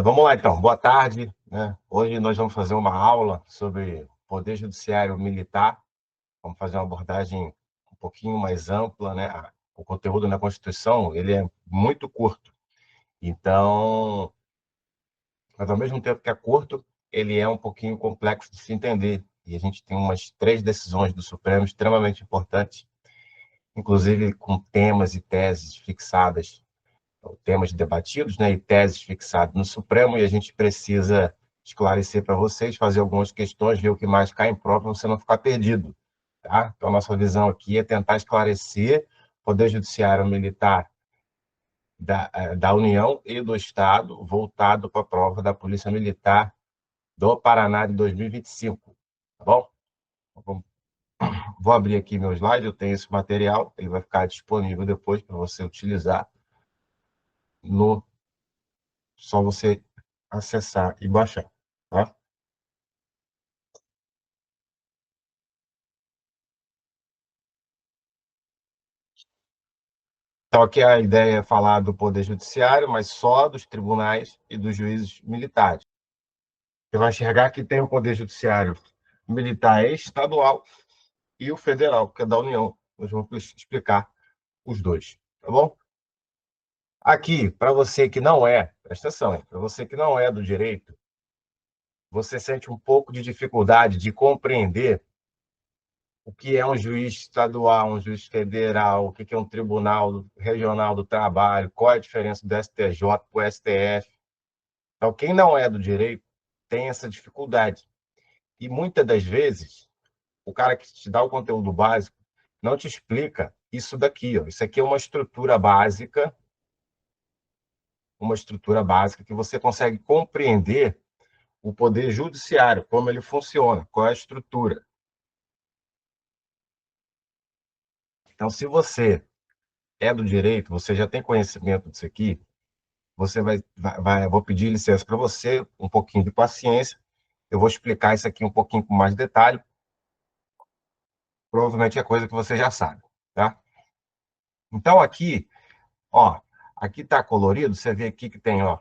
Vamos lá, então. Boa tarde, né? Hoje nós vamos fazer uma aula sobre Poder Judiciário Militar. Vamos fazer uma abordagem um pouquinho mais ampla, né? O conteúdo na Constituição, ele é muito curto. Então, mas ao mesmo tempo que é curto, ele é um pouquinho complexo de se entender. E a gente tem umas 3 decisões do Supremo extremamente importantes, inclusive com temas e teses fixadas, temas debatidos, né, e teses fixadas no Supremo, e a gente precisa esclarecer para vocês, fazer algumas questões, ver o que mais cai em prova, para você não ficar perdido. Tá? Então, a nossa visão aqui é tentar esclarecer o Poder Judiciário Militar da União e do Estado, voltado para a prova da Polícia Militar do Paraná de 2025. Tá bom? Vou abrir aqui meu slide, eu tenho esse material, ele vai ficar disponível depois para você utilizar no só você acessar e baixar, tá? Então, aqui a ideia é falar do Poder Judiciário, mas só dos tribunais e dos juízes militares. Você vai enxergar que tem o Poder Judiciário militar estadual e o federal, que é da União. Nós vamos explicar os dois, tá bom? Aqui, para você que não é, presta atenção, para você que não é do direito, você sente um pouco de dificuldade de compreender o que é um juiz estadual, um juiz federal, o que é um tribunal regional do trabalho, qual é a diferença do STJ para o STF. Então, quem não é do direito tem essa dificuldade. E muitas das vezes, o cara que te dá o conteúdo básico não te explica isso daqui. Ó. Isso aqui é uma estrutura básica que você consegue compreender o poder judiciário, como ele funciona, qual é a estrutura. Então, se você é do direito, você já tem conhecimento disso aqui, você vou pedir licença para você, um pouquinho de paciência, eu vou explicar isso aqui um pouquinho com mais detalhe, provavelmente é coisa que você já sabe, tá? Então, aqui, ó, aqui está colorido, você vê aqui que tem, ó,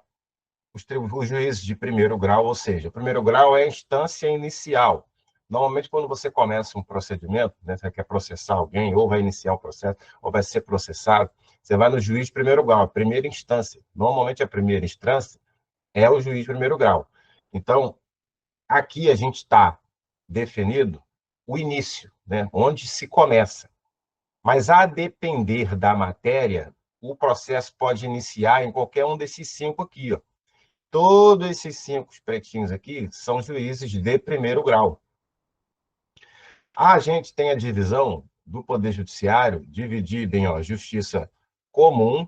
os juízes de primeiro grau, ou seja, o primeiro grau é a instância inicial. Normalmente, quando você começa um procedimento, né, você quer processar alguém, ou vai iniciar um processo, ou vai ser processado, você vai no juiz de primeiro grau, a primeira instância. Normalmente, a primeira instância é o juiz de primeiro grau. Então, aqui a gente está definido o início, né, onde se começa. Mas, a depender da matéria, o processo pode iniciar em qualquer um desses 5 aqui, ó. Todos esses 5 pretinhos aqui são juízes de primeiro grau. A gente tem a divisão do Poder Judiciário dividida em justiça comum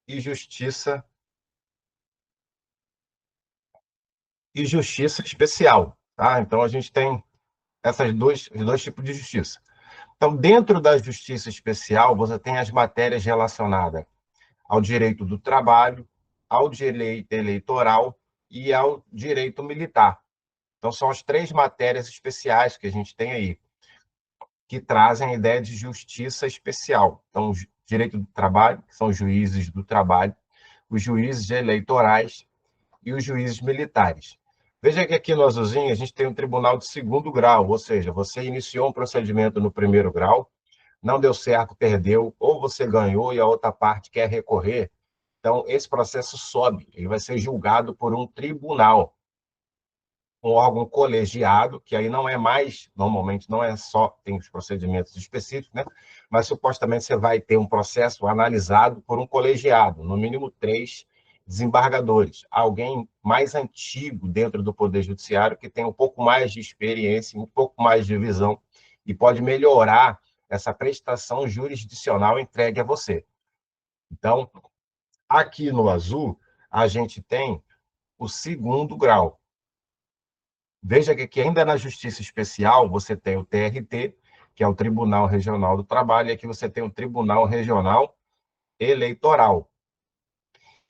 e justiça especial. Tá? Então, a gente tem os dois tipos de justiça. Então, dentro da justiça especial, você tem as matérias relacionadas ao direito do trabalho, ao direito eleitoral e ao direito militar. Então, são as 3 matérias especiais que a gente tem aí, que trazem a ideia de justiça especial. Então, o direito do trabalho, que são os juízes do trabalho, os juízes eleitorais e os juízes militares. Veja que aqui no azulzinho a gente tem um tribunal de segundo grau, ou seja, você iniciou um procedimento no primeiro grau, não deu certo, perdeu, ou você ganhou e a outra parte quer recorrer. Então, esse processo sobe, ele vai ser julgado por um tribunal, um órgão colegiado, que aí não é mais, normalmente não é só, tem os procedimentos específicos, né? Mas supostamente você vai ter um processo analisado por um colegiado, no mínimo 3 desembargadores, alguém mais antigo dentro do Poder Judiciário, que tem um pouco mais de experiência, um pouco mais de visão, e pode melhorar essa prestação jurisdicional entregue a você. Então, aqui no azul, a gente tem o segundo grau. Veja que aqui, ainda na Justiça Especial, você tem o TRT, que é o Tribunal Regional do Trabalho, e aqui você tem o Tribunal Regional Eleitoral.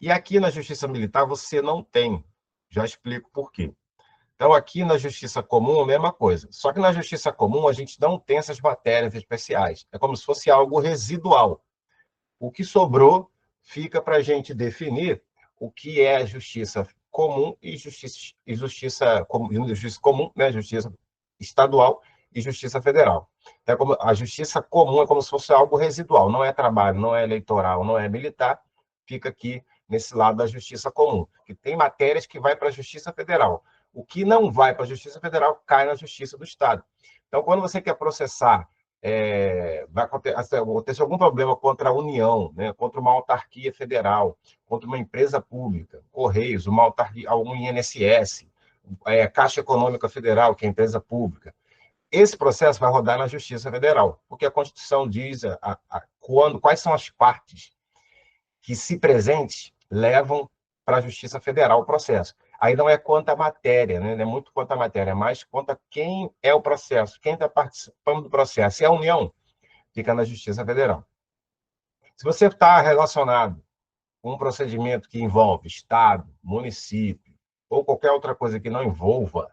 E aqui na Justiça Militar você não tem. Já explico por quê. Então, aqui na Justiça Comum, a mesma coisa. Só que na Justiça Comum a gente não tem essas matérias especiais. É como se fosse algo residual. O que sobrou fica para a gente definir o que é justiça comum e justiça comum, né? Justiça estadual e justiça federal. Então, como a justiça comum é como se fosse algo residual, não é trabalho, não é eleitoral, não é militar, fica aqui nesse lado da justiça comum, que tem matérias que vai para a justiça federal. O que não vai para a justiça federal cai na justiça do estado. Então, quando você quer processar, vai acontecer algum problema contra a União, né, contra uma autarquia federal, contra uma empresa pública, Correios, uma autarquia, algum INSS, Caixa Econômica Federal, que é empresa pública. Esse processo vai rodar na Justiça Federal, porque a Constituição diz quais são as partes que, se presentes, levam para a Justiça Federal o processo. Aí não é quanto a matéria, né? Não é muito quanto a matéria, é mais quanto a quem é o processo, quem está participando do processo. Se é a União, fica na Justiça Federal. Se você está relacionado com um procedimento que envolve Estado, município, ou qualquer outra coisa que não envolva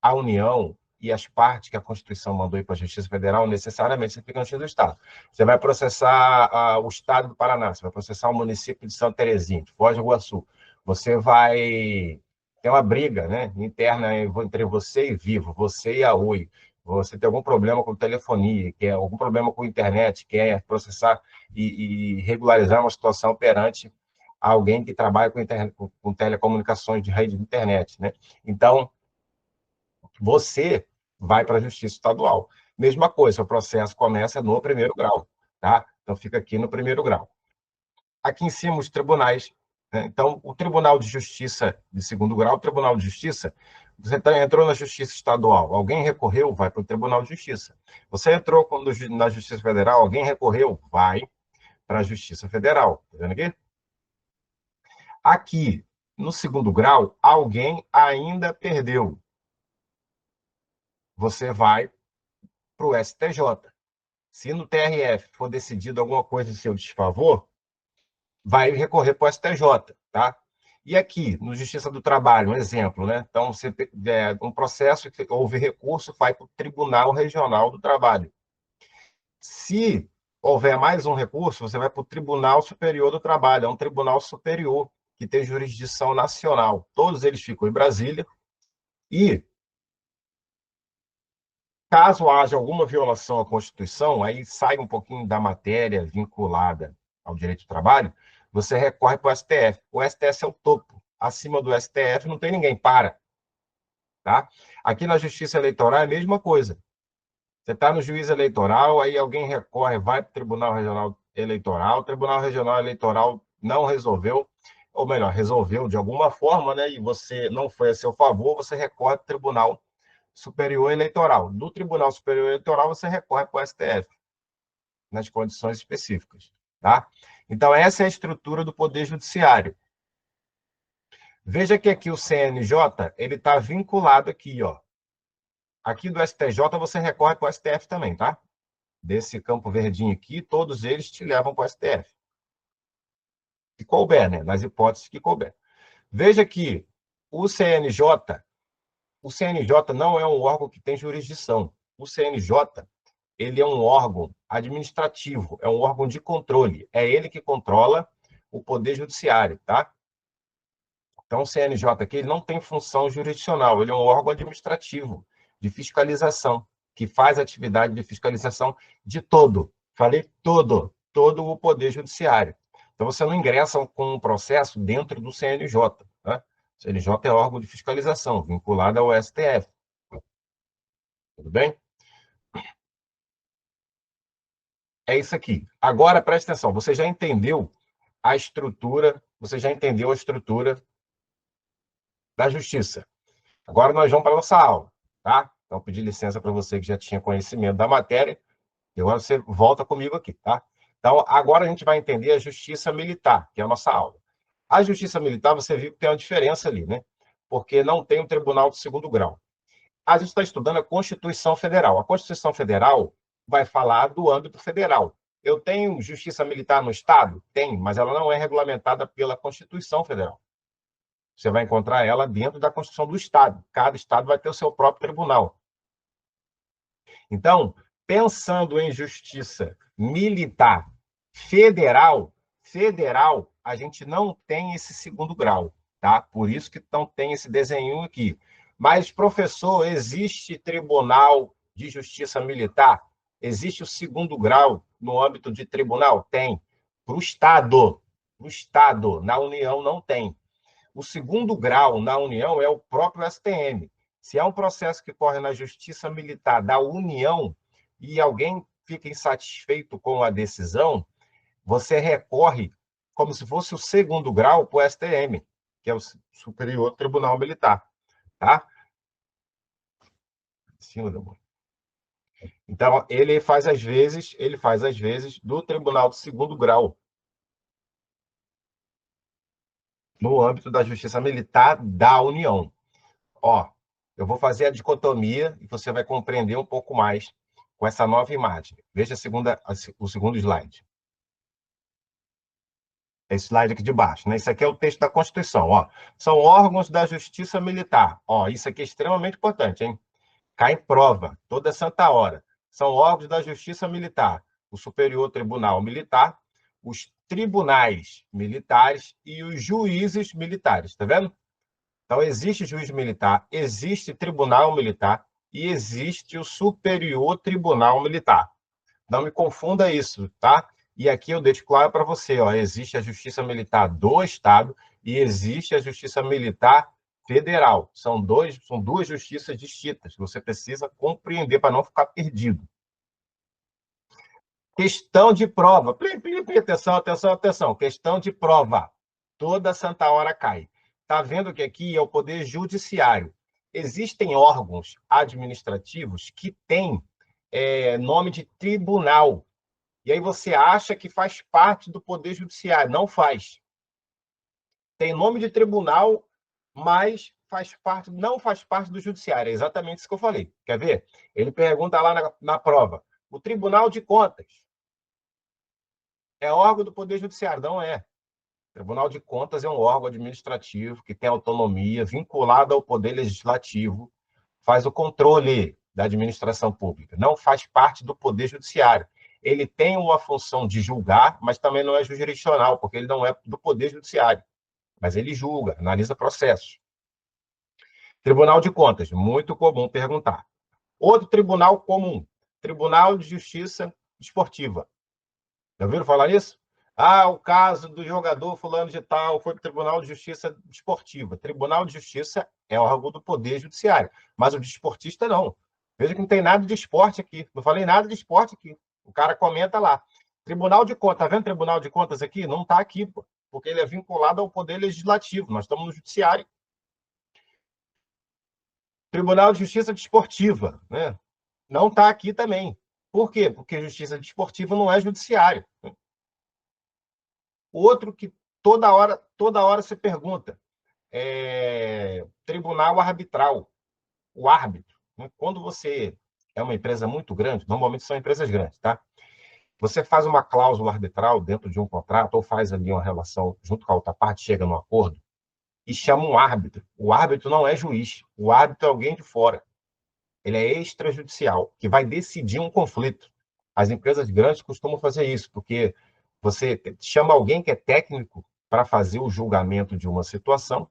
a União e as partes que a Constituição mandou ir para a Justiça Federal, necessariamente você fica no Justiça do Estado. Você vai processar o Estado do Paraná, você vai processar o município de Santa Terezinha, de Foz do Iguaçu. Você vai ter uma briga, né, interna entre você e Vivo, você e a Oi. Você tem algum problema com telefonia, quer algum problema com internet, quer processar e regularizar uma situação perante alguém que trabalha com telecomunicações de rede de internet, né? Então, você vai para a Justiça Estadual. Mesma coisa, o processo começa no primeiro grau, tá? Então, fica aqui no primeiro grau. Aqui em cima, os tribunais, né? Então, o Tribunal de Justiça de segundo grau, o Tribunal de Justiça, você entrou na Justiça Estadual, alguém recorreu, vai para o Tribunal de Justiça. Você entrou na Justiça Federal, alguém recorreu, vai para a Justiça Federal. Tá vendo aqui? Aqui, no segundo grau, alguém ainda perdeu. Você vai para o STJ. Se no TRF for decidido alguma coisa em seu desfavor, vai recorrer para o STJ, tá? E aqui, no Justiça do Trabalho, um exemplo, né? Então, um processo que houve recurso, vai para o Tribunal Regional do Trabalho. Se houver mais um recurso, você vai para o Tribunal Superior do Trabalho, é um tribunal superior que tem jurisdição nacional. Todos eles ficam em Brasília e caso haja alguma violação à Constituição, aí sai um pouquinho da matéria vinculada ao direito do trabalho, você recorre para o STF. O STF é o topo. Acima do STF não tem ninguém, para. Tá? Aqui na Justiça Eleitoral é a mesma coisa. Você está no juiz eleitoral, aí alguém recorre, vai para o Tribunal Regional Eleitoral, o Tribunal Regional Eleitoral não resolveu, ou melhor, resolveu de alguma forma, né, e você não foi a seu favor, você recorre para o Tribunal Superior Eleitoral. Do Tribunal Superior Eleitoral, você recorre para o STF, nas condições específicas. Tá? Então, essa é a estrutura do Poder Judiciário. Veja que aqui o CNJ ele está vinculado aqui, ó. Aqui do STJ você recorre para o STF também, tá? Desse campo verdinho aqui, todos eles te levam para o STF. Que couber, né? Nas hipóteses que couber. Veja que o CNJ não é um órgão que tem jurisdição. O CNJ ele é um órgão administrativo, é um órgão de controle. É ele que controla o Poder Judiciário, tá? Então, o CNJ aqui ele não tem função jurisdicional, ele é um órgão administrativo, de fiscalização, que faz atividade de fiscalização de falei todo o Poder Judiciário. Então, você não ingressa com um processo dentro do CNJ, tá? O CNJ é órgão de fiscalização, vinculado ao STF. Tudo bem? É isso aqui. Agora, preste atenção, você já entendeu a estrutura da justiça. Agora nós vamos para a nossa aula, tá? Então, pedir licença para você que já tinha conhecimento da matéria, e agora você volta comigo aqui, tá? Então, agora a gente vai entender a justiça militar, que é a nossa aula. A justiça militar, você viu que tem uma diferença ali, né? Porque não tem um tribunal de segundo grau. A gente está estudando a Constituição Federal. A Constituição Federal vai falar do âmbito federal. Eu tenho justiça militar no Estado? Tem, mas ela não é regulamentada pela Constituição Federal. Você vai encontrar ela dentro da Constituição do Estado. Cada Estado vai ter o seu próprio tribunal. Então, pensando em justiça militar federal, a gente não tem esse segundo grau, tá? Por isso que não tem esse desenho aqui. Mas, professor, existe tribunal de justiça militar? Existe o segundo grau no âmbito de tribunal? Tem. Para o Estado. Para o Estado. Na União não tem. O segundo grau na União é o próprio STM. Se é um processo que corre na Justiça Militar da União e alguém fica insatisfeito com a decisão, você recorre como se fosse o segundo grau para o STM, que é o Superior Tribunal Militar, tá? Então, ele faz às vezes do Tribunal de Segundo Grau, no âmbito da Justiça Militar da União. Ó, eu vou fazer a dicotomia e você vai compreender um pouco mais com essa nova imagem. Veja o segundo slide. Esse slide aqui de baixo, né? Isso aqui é o texto da Constituição, ó. São órgãos da Justiça Militar. Ó, isso aqui é extremamente importante, hein? Cai em prova, toda santa hora. São órgãos da Justiça Militar, o Superior Tribunal Militar, os tribunais militares e os juízes militares, tá vendo? Então, existe juiz militar, existe tribunal militar e existe o Superior Tribunal Militar. Não me confunda isso, tá? E aqui eu deixo claro para você, ó, existe a Justiça Militar do Estado e existe a Justiça Militar Federal. São duas justiças distintas. Você precisa compreender para não ficar perdido. Questão de prova. Plim, plim, plim, atenção, atenção, atenção. Questão de prova. Toda santa hora cai. Está vendo que aqui é o Poder Judiciário. Existem órgãos administrativos que têm nome de tribunal. E aí você acha que faz parte do Poder Judiciário. Não faz. Tem nome de tribunal, mas não faz parte do Judiciário. É exatamente isso que eu falei. Quer ver? Ele pergunta lá na prova. O Tribunal de Contas é órgão do Poder Judiciário? Não é. O Tribunal de Contas é um órgão administrativo que tem autonomia, vinculado ao Poder Legislativo, faz o controle da administração pública, não faz parte do Poder Judiciário. Ele tem uma função de julgar, mas também não é jurisdicional, porque ele não é do Poder Judiciário. Mas ele julga, analisa processos. Tribunal de Contas, muito comum perguntar. Outro tribunal comum, Tribunal de Justiça Desportiva. Já ouviram falar nisso? Ah, o caso do jogador fulano de tal foi para o Tribunal de Justiça Desportiva. Tribunal de Justiça é órgão do Poder Judiciário, mas o desportista não. Veja que não tem nada de esporte aqui. Não falei nada de esporte aqui. O cara comenta lá. Tribunal de Contas, tá vendo Tribunal de Contas aqui? Não está aqui, pô, porque ele é vinculado ao Poder Legislativo. Nós estamos no Judiciário. Tribunal de Justiça Desportiva, né? Não está aqui também. Por quê? Porque Justiça Desportiva não é judiciário. Outro que toda hora se pergunta, tribunal arbitral, o árbitro. Né? Quando você é uma empresa muito grande, normalmente são empresas grandes, tá? Você faz uma cláusula arbitral dentro de um contrato ou faz ali uma relação junto com a outra parte, chega num acordo e chama um árbitro. O árbitro não é juiz, o árbitro é alguém de fora. Ele é extrajudicial, que vai decidir um conflito. As empresas grandes costumam fazer isso, porque você chama alguém que é técnico para fazer o julgamento de uma situação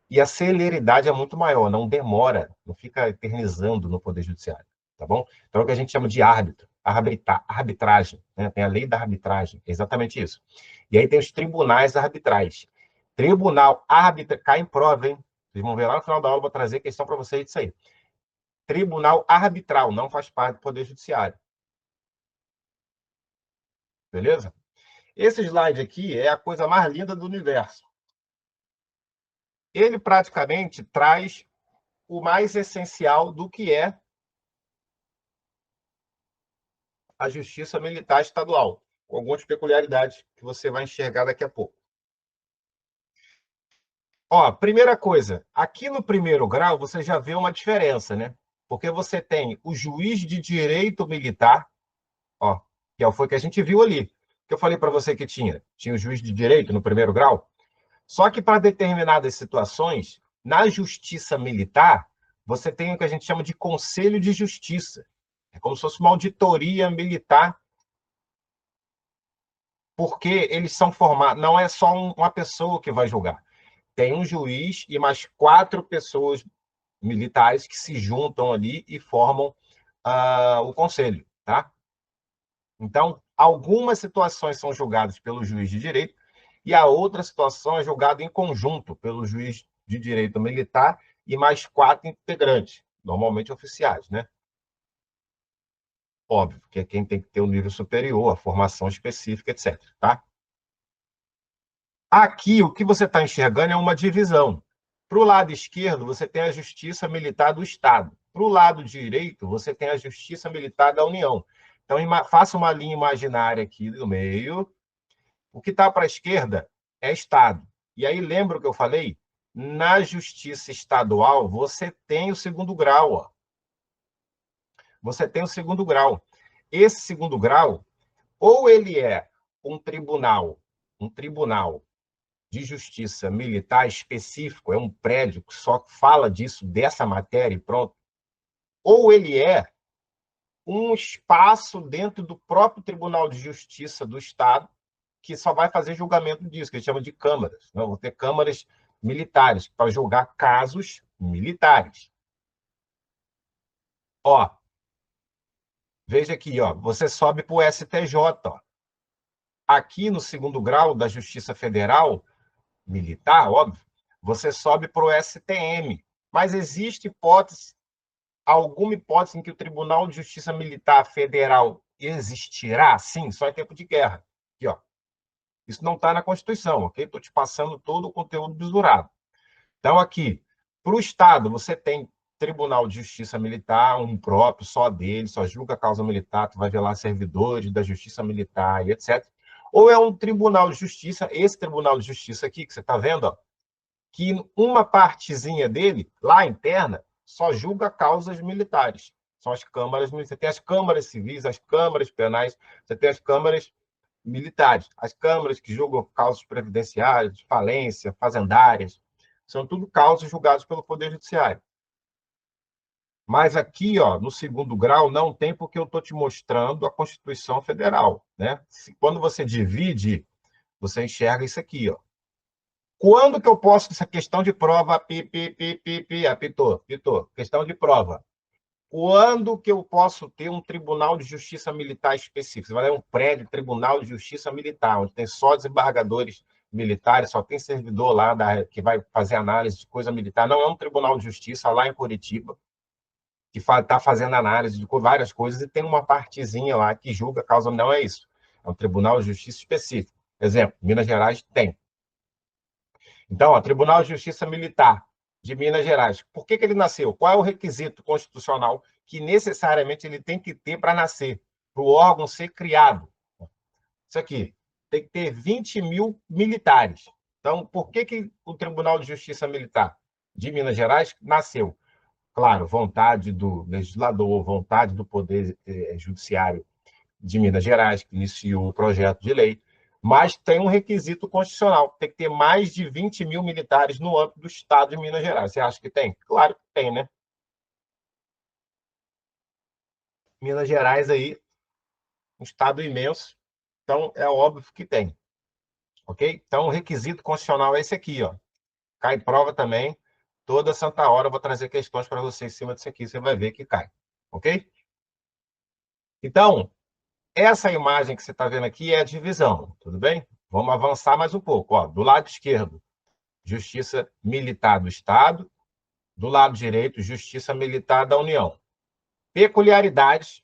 e a celeridade é muito maior, não demora, não fica eternizando no Poder Judiciário, tá bom? Então, é o que a gente chama de árbitro, arbitragem, né? Tem a lei da arbitragem, é exatamente isso. E aí tem os tribunais arbitrais. Tribunal arbitral, cai em prova, hein? Vocês vão ver lá no final da aula, vou trazer questão para vocês disso aí. Tribunal arbitral, não faz parte do Poder Judiciário. Beleza? Esse slide aqui é a coisa mais linda do universo. Ele praticamente traz o mais essencial do que é a Justiça Militar Estadual, com algumas peculiaridades que você vai enxergar daqui a pouco. Ó, primeira coisa, aqui no primeiro grau você já vê uma diferença, né? Porque você tem o juiz de direito militar, ó, que foi o que a gente viu ali, que eu falei para você que tinha o juiz de direito no primeiro grau. Só que para determinadas situações, na justiça militar, você tem o que a gente chama de conselho de justiça. É como se fosse uma auditoria militar. porque eles são formados, não é só uma pessoa que vai julgar. Tem um juiz e mais 4 pessoas militares que se juntam ali e formam o conselho, tá? Então, algumas situações são julgadas pelo juiz de direito e a outra situação é julgada em conjunto pelo juiz de direito militar e mais 4 integrantes, normalmente oficiais, né? Óbvio, que é quem tem que ter um nível superior, a formação específica, etc. Tá? Aqui, o que você está enxergando é uma divisão. Para o lado esquerdo, você tem a Justiça Militar do Estado. Para o lado direito, você tem a Justiça Militar da União. Então, faça uma linha imaginária aqui no meio. O que está para a esquerda é Estado. E aí, lembra o que eu falei? Na Justiça Estadual, você tem o segundo grau. Ó. Você tem o segundo grau. Esse segundo grau, ou ele é um tribunal de justiça militar específico, é um prédio que só fala disso, dessa matéria e pronto, ou ele é um espaço dentro do próprio Tribunal de Justiça do Estado que só vai fazer julgamento disso, que eles chamam de câmaras. Não, vão ter câmaras militares para julgar casos militares. Ó, veja aqui, ó, você sobe para o STJ. Ó. Aqui no segundo grau da Justiça Federal, militar, óbvio, você sobe para o STM. Mas existe alguma hipótese em que o Tribunal de Justiça Militar Federal existirá? Sim, só em tempo de guerra. Aqui, ó. Isso não está na Constituição, ok? Estou te passando todo o conteúdo bisurado. Então, aqui, para o Estado, você tem Tribunal de Justiça Militar, um próprio, só dele, só julga a causa militar, tu vai ver lá servidores da Justiça Militar e etc. Ou é um Tribunal de Justiça, esse Tribunal de Justiça aqui, que você está vendo, ó, que uma partezinha dele, lá interna, só julga causas militares. São as câmaras, você tem as câmaras civis, as câmaras penais, você tem as câmaras militares, as câmaras que julgam causas previdenciárias, falência, fazendárias, são tudo causas julgadas pelo Poder Judiciário. Mas aqui, ó, no segundo grau, não tem, porque eu estou te mostrando a Constituição Federal. Né? Quando você divide, você enxerga isso aqui. Ó. Quando que eu posso, essa questão de prova, apitou, questão de prova. Quando que eu posso ter um tribunal de justiça militar específico? Você vai ter um prédio, tribunal de justiça militar, onde tem só desembargadores militares, só tem servidor lá que vai fazer análise de coisa militar. Não é um tribunal de justiça lá em Curitiba, que está fazendo análise de várias coisas e tem uma partezinha lá que julga a causa. Não é isso. É um tribunal de justiça específico. Exemplo, Minas Gerais tem. Então, o Tribunal de Justiça Militar de Minas Gerais, por que ele nasceu? Qual é o requisito constitucional que necessariamente ele tem que ter para nascer, para o órgão ser criado? Isso aqui, tem que ter 20 mil militares. Então, por que o Tribunal de Justiça Militar de Minas Gerais nasceu? Claro, vontade do legislador, vontade do Poder Judiciário de Minas Gerais, que iniciou o projeto de lei, mas tem um requisito constitucional, tem que ter mais de 20 mil militares no âmbito do Estado de Minas Gerais. Você acha que tem? Claro que tem, né? Minas Gerais aí, um estado imenso, então é óbvio que tem, ok? Então o requisito constitucional é esse aqui, ó. Cai em prova também, toda santa hora eu vou trazer questões para você em cima disso aqui, você vai ver que cai, ok? Então, essa imagem que você está vendo aqui é a divisão, tudo bem? Vamos avançar mais um pouco. Ó, do lado esquerdo, Justiça Militar do Estado, do lado direito, Justiça Militar da União. Peculiaridades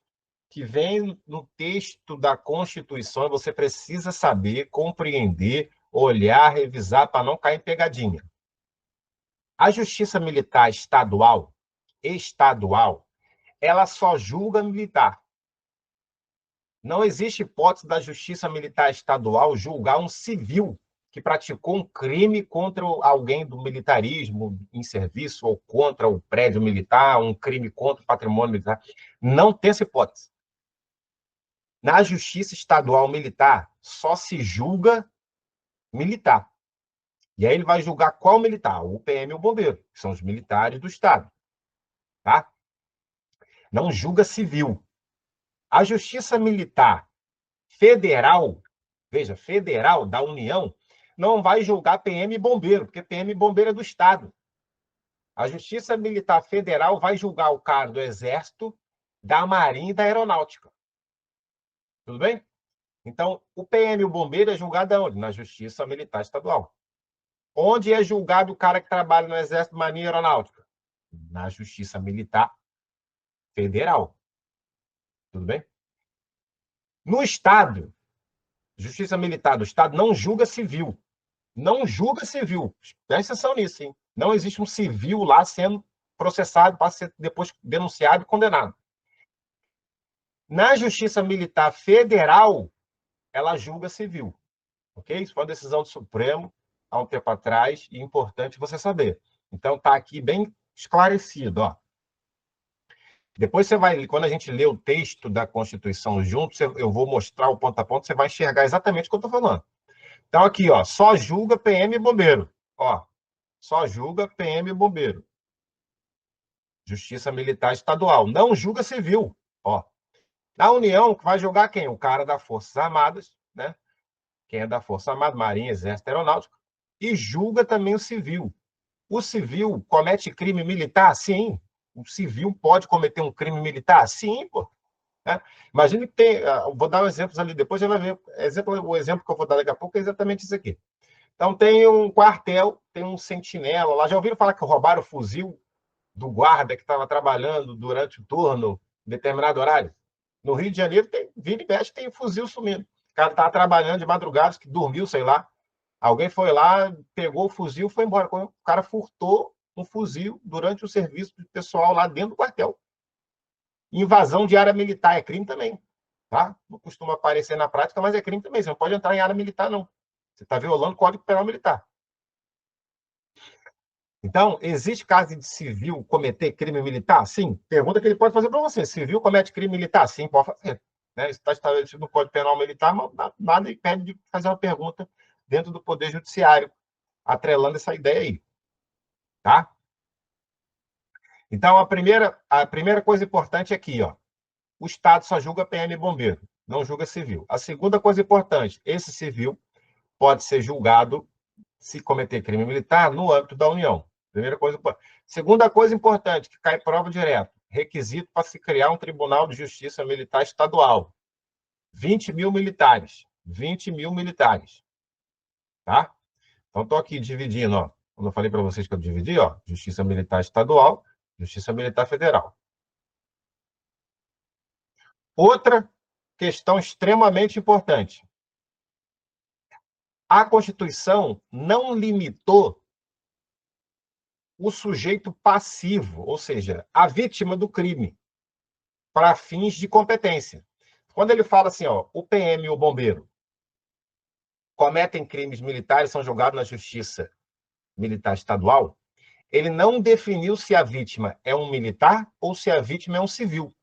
que vêm no texto da Constituição, você precisa saber, compreender, olhar, revisar para não cair em pegadinha. A Justiça Militar estadual, ela só julga militar. Não existe hipótese da Justiça Militar Estadual julgar um civil que praticou um crime contra alguém do militarismo em serviço ou contra o prédio militar, um crime contra o patrimônio militar. Não tem essa hipótese. Na Justiça Estadual Militar, só se julga militar. E aí ele vai julgar qual militar? O PM e o bombeiro, que são os militares do Estado. Tá? Não julga civil. A Justiça Militar Federal veja, federal, da União, não vai julgar PM e bombeiro, porque PM e bombeiro é do Estado. A Justiça Militar Federal vai julgar o cara do Exército, da Marinha e da Aeronáutica. Tudo bem? Então, o PM e o bombeiro é julgado onde? Na Justiça Militar Estadual. Onde é julgado o cara que trabalha no Exército, Marinha e Aeronáutica? Na Justiça Militar Federal. Tudo bem? No Estado, Justiça Militar do Estado não julga civil. Não julga civil. Presta atenção nisso, hein? Não existe um civil lá sendo processado para ser depois denunciado e condenado. Na Justiça Militar Federal, ela julga civil. Ok? Isso foi uma decisão do Supremo há um tempo atrás e é importante você saber. Então, está aqui bem esclarecido. Ó. Depois você vai, quando a gente lê o texto da Constituição junto, eu vou mostrar o ponto a ponto, você vai enxergar exatamente o que eu estou falando. Então, aqui, ó, só julga PM e bombeiro. Ó, só julga PM e bombeiro. Justiça Militar Estadual. Não julga civil. Ó. Na União, vai julgar quem? O cara das Forças Armadas, né? Quem é da Força Armada, Marinha, Exército, Aeronáutica. E julga também o civil. O civil comete crime militar? Sim. O civil pode cometer um crime militar? Sim, pô. Né? Imagine que tem. Vou dar um exemplo ali, depois já vai ver. O exemplo que eu vou dar daqui a pouco é exatamente isso aqui. Então, tem um quartel, tem um sentinela lá. Já ouviram falar que roubaram o fuzil do guarda que estava trabalhando durante o turno, em determinado horário? No Rio de Janeiro, vira e mexe, tem fuzil sumindo. O cara estava trabalhando de madrugada, que dormiu, sei lá. Alguém foi lá, pegou o fuzil e foi embora. O cara furtou um fuzil durante o serviço do pessoal lá dentro do quartel. Invasão de área militar é crime também. Tá? Não costuma aparecer na prática, mas é crime também. Você não pode entrar em área militar, não. Você está violando o Código Penal Militar. Então, existe caso de civil cometer crime militar? Sim. Pergunta que ele pode fazer para você. Civil comete crime militar? Sim, pode fazer. Né? Isso está estabelecido no Código Penal Militar, mas nada impede de fazer uma pergunta dentro do Poder Judiciário, atrelando essa ideia aí. Tá? Então, a primeira coisa importante é aqui, ó. O Estado só julga PM e bombeiro, não julga civil. A segunda coisa importante, esse civil pode ser julgado se cometer crime militar no âmbito da União. Primeira coisa importante. Segunda coisa importante, que cai prova direto, requisito para se criar um Tribunal de Justiça Militar Estadual. 20 mil militares. 20 mil militares. Tá? Então, estou aqui dividindo, ó. Como eu falei para vocês que eu dividi, ó, Justiça Militar Estadual, Justiça Militar Federal. Outra questão extremamente importante. A Constituição não limitou o sujeito passivo, ou seja, a vítima do crime, para fins de competência. Quando ele fala assim, ó, o PM e o bombeiro cometem crimes militares, são julgados na Justiça Militar Estadual, ele não definiu se a vítima é um militar ou se a vítima é um civil.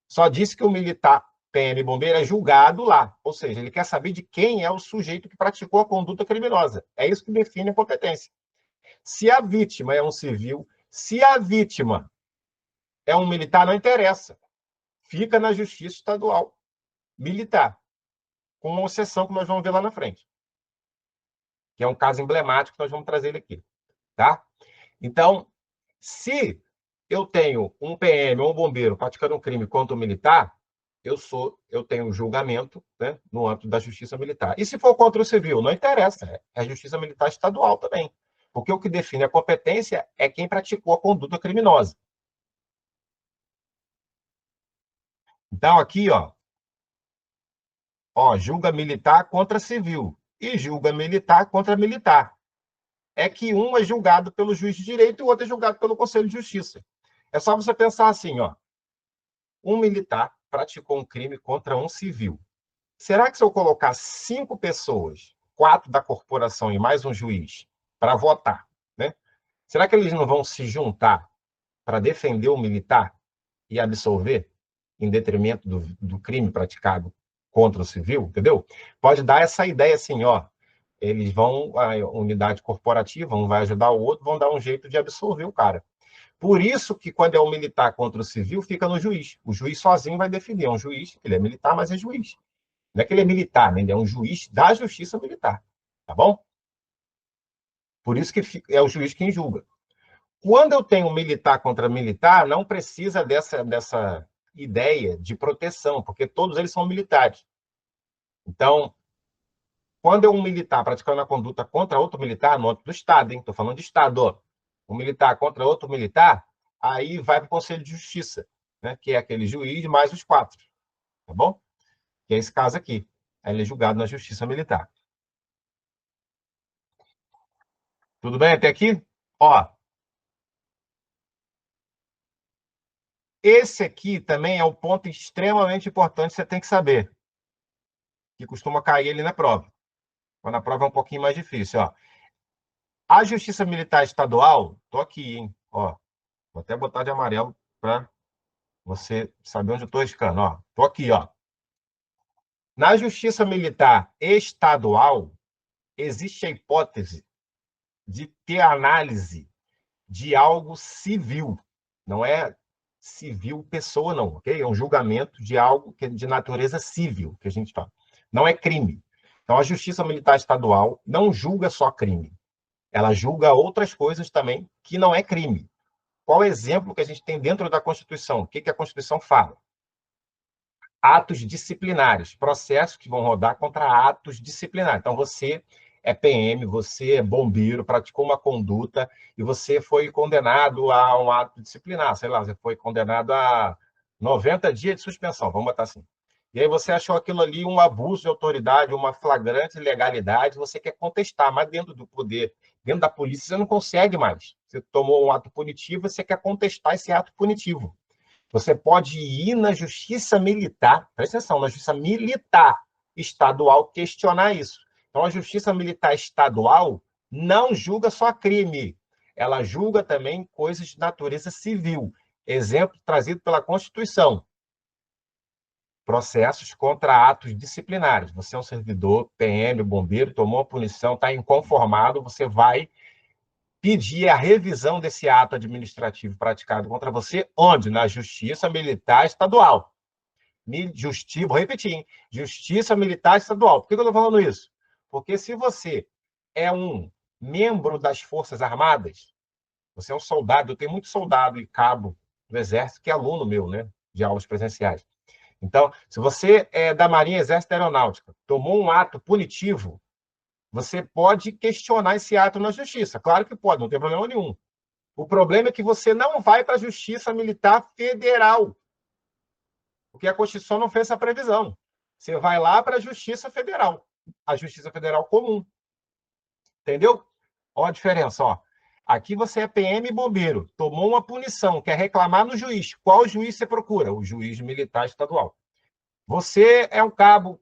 Só disse que o militar, PM e bombeiro é julgado lá. Ou seja, ele quer saber de quem é o sujeito que praticou a conduta criminosa. É isso que define a competência. Se a vítima é um civil, se a vítima é um militar, não interessa. Fica na Justiça Estadual Militar, com uma exceção que nós vamos ver lá na frente, que é um caso emblemático que nós vamos trazer ele aqui. Tá? Então, se eu tenho um PM ou um bombeiro praticando um crime contra um militar, eu tenho um julgamento, né, no âmbito da Justiça Militar. E se for contra o civil, não interessa, é a Justiça Militar Estadual também. Porque o que define a competência é quem praticou a conduta criminosa. Então, aqui, julga militar contra civil e julga militar contra militar. É que um é julgado pelo juiz de direito e o outro é julgado pelo Conselho de Justiça. É só você pensar assim, um militar praticou um crime contra um civil. Será que se eu colocar 5 pessoas, 4 da corporação e mais um juiz, para votar, né? Será que eles não vão se juntar para defender o militar e absolver em detrimento do crime praticado contra o civil, entendeu? Pode dar essa ideia assim, eles vão, a unidade corporativa, um vai ajudar o outro, vão dar um jeito de absolver o cara. Por isso que quando é um militar contra o civil, fica no juiz. O juiz sozinho vai definir. É um juiz, ele é militar, mas é juiz. Não é que ele é militar, né? Ele é um juiz da justiça militar, tá bom? Por isso que é o juiz quem julga. Quando eu tenho militar contra militar, não precisa dessa ideia de proteção, porque todos eles são militares. Então, quando é um militar praticando a conduta contra outro militar, no âmbito do Estado, hein? Estou falando de Estado, ó. Um militar contra outro militar, aí vai para o Conselho de Justiça, né? Que é aquele juiz mais os quatro, tá bom? Que é esse caso aqui. Aí ele é julgado na Justiça Militar. Tudo bem até aqui? Ó, esse aqui também é um ponto extremamente importante que você tem que saber, que costuma cair ali na prova. Quando a prova é um pouquinho mais difícil, ó. A Justiça Militar Estadual, tô aqui, hein? Ó, vou até botar de amarelo para você saber onde eu estou riscando, ó. Tô aqui, ó. Na Justiça Militar Estadual, existe a hipótese de ter análise de algo civil. Não é civil pessoa, não, ok? É um julgamento de algo que é de natureza civil, que a gente fala. Não é crime. Então, a Justiça Militar Estadual não julga só crime. Ela julga outras coisas também que não é crime. Qual o exemplo que a gente tem dentro da Constituição? O que a Constituição fala? Atos disciplinares, processos que vão rodar contra atos disciplinares. Então, você é PM, você é bombeiro, praticou uma conduta e você foi condenado a um ato disciplinar, sei lá, você foi condenado a 90 dias de suspensão, vamos botar assim. E aí você achou aquilo ali um abuso de autoridade, uma flagrante ilegalidade, você quer contestar, mas dentro do poder, dentro da polícia, você não consegue mais. Você tomou um ato punitivo, você quer contestar esse ato punitivo. Você pode ir na justiça militar, presta atenção, na justiça militar estadual questionar isso. Então, a justiça militar estadual não julga só crime, ela julga também coisas de natureza civil. Exemplo trazido pela Constituição: processos contra atos disciplinares. Você é um servidor, PM, bombeiro, tomou uma punição, está inconformado, você vai pedir a revisão desse ato administrativo praticado contra você, onde? Na Justiça Militar Estadual. Vou repetir, hein? Justiça Militar Estadual. Por que eu estou falando isso? Porque se você é um membro das Forças Armadas, você é um soldado, eu tenho muito soldado e cabo do Exército que é aluno meu, né, de aulas presenciais. Então, se você é da Marinha, Exército e Aeronáutica, tomou um ato punitivo, você pode questionar esse ato na justiça. Claro que pode, não tem problema nenhum. O problema é que você não vai para a Justiça Militar Federal, porque a Constituição não fez essa previsão. Você vai lá para a Justiça Federal, a Justiça Federal comum. Entendeu? Olha a diferença, ó. Aqui você é PM e bombeiro, tomou uma punição, quer reclamar no juiz. Qual juiz você procura? O juiz militar estadual. Você é um cabo,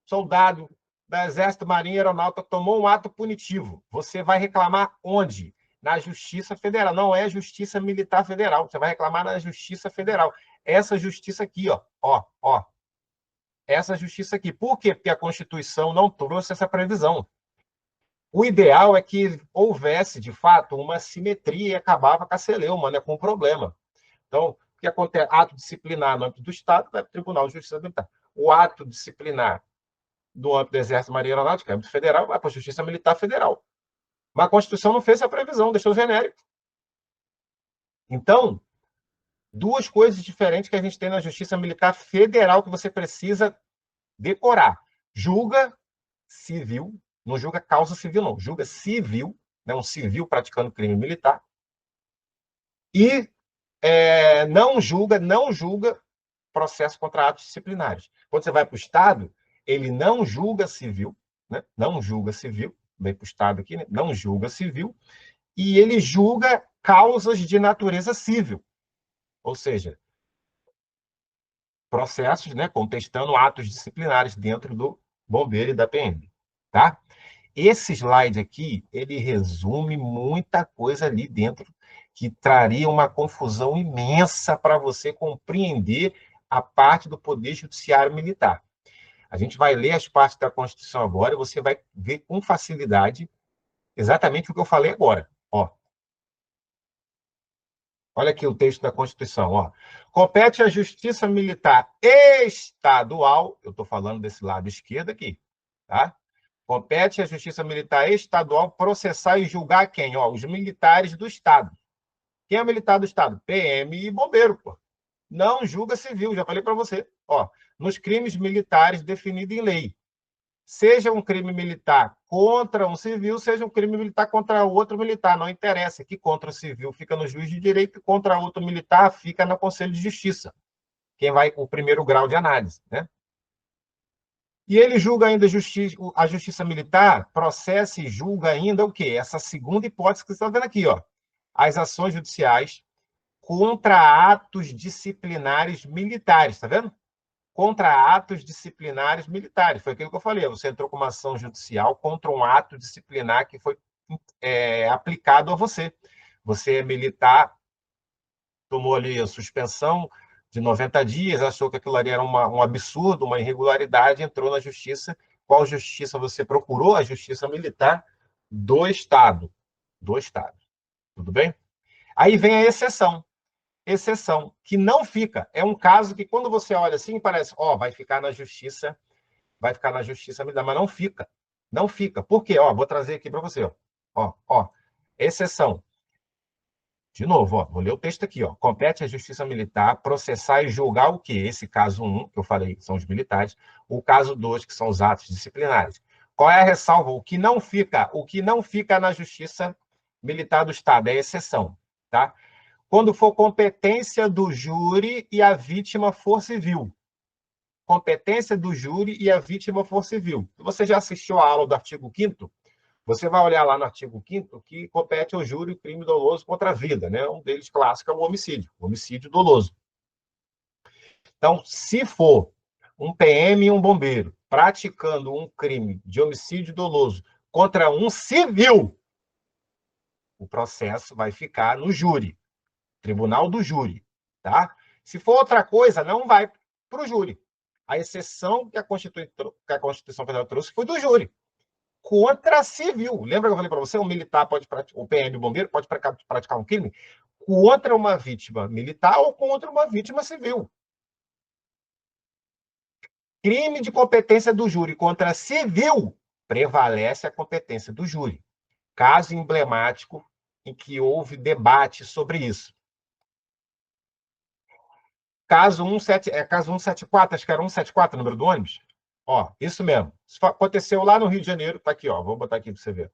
soldado da Exército, Marinha e Aeronáutica, tomou um ato punitivo. Você vai reclamar onde? Na Justiça Federal. Não é Justiça Militar Federal. Você vai reclamar na Justiça Federal. Essa justiça aqui, ó. Ó, ó. Essa justiça aqui. Por quê? Porque a Constituição não trouxe essa previsão. O ideal é que houvesse, de fato, uma simetria e acabava com a celeuma, né, com o problema. Então, o que acontece? Ato disciplinar no âmbito do Estado vai para o Tribunal de Justiça Militar. O ato disciplinar do âmbito do Exército, Marinha Aeronáutica, âmbito federal, vai para a Justiça Militar Federal. Mas a Constituição não fez essa previsão, deixou genérico. Então, duas coisas diferentes que a gente tem na Justiça Militar Federal que você precisa decorar. Julga civil, não julga causa civil, não. Julga civil, né, um civil praticando crime militar. E não julga processo contra atos disciplinares. Quando você vai para o Estado, ele não julga civil, né? Não julga civil, vem para o Estado aqui, né? Não julga civil, e ele julga causas de natureza civil, ou seja, processos, né, contestando atos disciplinares dentro do bombeiro e da PM, tá? Esse slide aqui, ele resume muita coisa ali dentro que traria uma confusão imensa para você compreender a parte do Poder Judiciário Militar. A gente vai ler as partes da Constituição agora e você vai ver com facilidade exatamente o que eu falei agora. Ó, Olha aqui o texto da Constituição, ó. Compete à Justiça Militar Estadual, eu estou falando desse lado esquerdo aqui, tá? Compete à Justiça Militar Estadual processar e julgar quem? Ó, os militares do Estado. Quem é militar do Estado? PM e bombeiro, pô. Não julga civil, já falei para você. Ó, nos crimes militares definidos em lei. Seja um crime militar contra um civil, seja um crime militar contra outro militar, não interessa, que contra o civil fica no juiz de direito e contra outro militar fica no Conselho de Justiça, quem vai o primeiro grau de análise, né? E ele julga ainda a justiça militar, processa e julga ainda o quê? Essa segunda hipótese que você está vendo aqui, ó. As ações judiciais contra atos disciplinares militares, tá vendo? Contra atos disciplinares militares. Foi aquilo que eu falei. Você entrou com uma ação judicial contra um ato disciplinar que foi aplicado a você. Você é militar, tomou ali a suspensão de 90 dias, achou que aquilo ali era um absurdo, uma irregularidade, entrou na justiça. Qual justiça você procurou? A justiça militar do Estado. Do Estado. Tudo bem? Aí vem a exceção. Exceção, que não fica. É um caso que, quando você olha assim, parece, ó, vai ficar na justiça militar, mas não fica. Não fica. Por quê? Ó, vou trazer aqui para você. Ó. Exceção. De novo, ó, vou ler o texto aqui. Ó. Compete à Justiça Militar processar e julgar o quê? Esse caso 1, que eu falei, que são os militares, o caso 2, que são os atos disciplinares. Qual é a ressalva? O que não fica na Justiça Militar do Estado é exceção, tá? Quando for competência do júri e a vítima for civil. Competência do júri e a vítima for civil. Você já assistiu a aula do artigo 5º? Você vai olhar lá no artigo 5º que compete ao júri o crime doloso contra a vida, né? Um deles clássico é o homicídio doloso. Então, se for um PM e um bombeiro praticando um crime de homicídio doloso contra um civil, o processo vai ficar no júri, tribunal do júri, tá? Se for outra coisa, não vai para o júri. A exceção que a Constituição Federal trouxe foi do júri. Contra civil. Lembra que eu falei para você? Um militar pode praticar, o PM bombeiro pode praticar um crime contra uma vítima militar ou contra uma vítima civil. Crime de competência do júri contra civil, prevalece a competência do júri. Caso emblemático em que houve debate sobre isso. Caso 174, acho que era 174 o número do ônibus. Ó, isso mesmo. Isso aconteceu lá no Rio de Janeiro, tá aqui, ó. Vou botar aqui para você ver.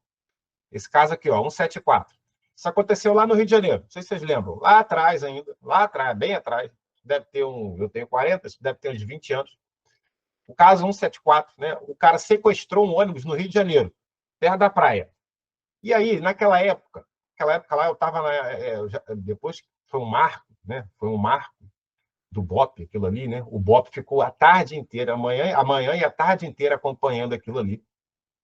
Esse caso aqui, ó, 174. Isso aconteceu lá no Rio de Janeiro. Não sei se vocês lembram. Lá atrás ainda. Lá atrás, bem atrás. Deve ter eu tenho 40, isso deve ter uns 20 anos. O caso 174, né? O cara sequestrou um ônibus no Rio de Janeiro, perto da praia. E aí, naquela época lá eu estava depois foi um marco, né? Foi um marco do BOP, aquilo ali, né? O BOP ficou a tarde inteira, amanhã e a tarde inteira acompanhando aquilo ali.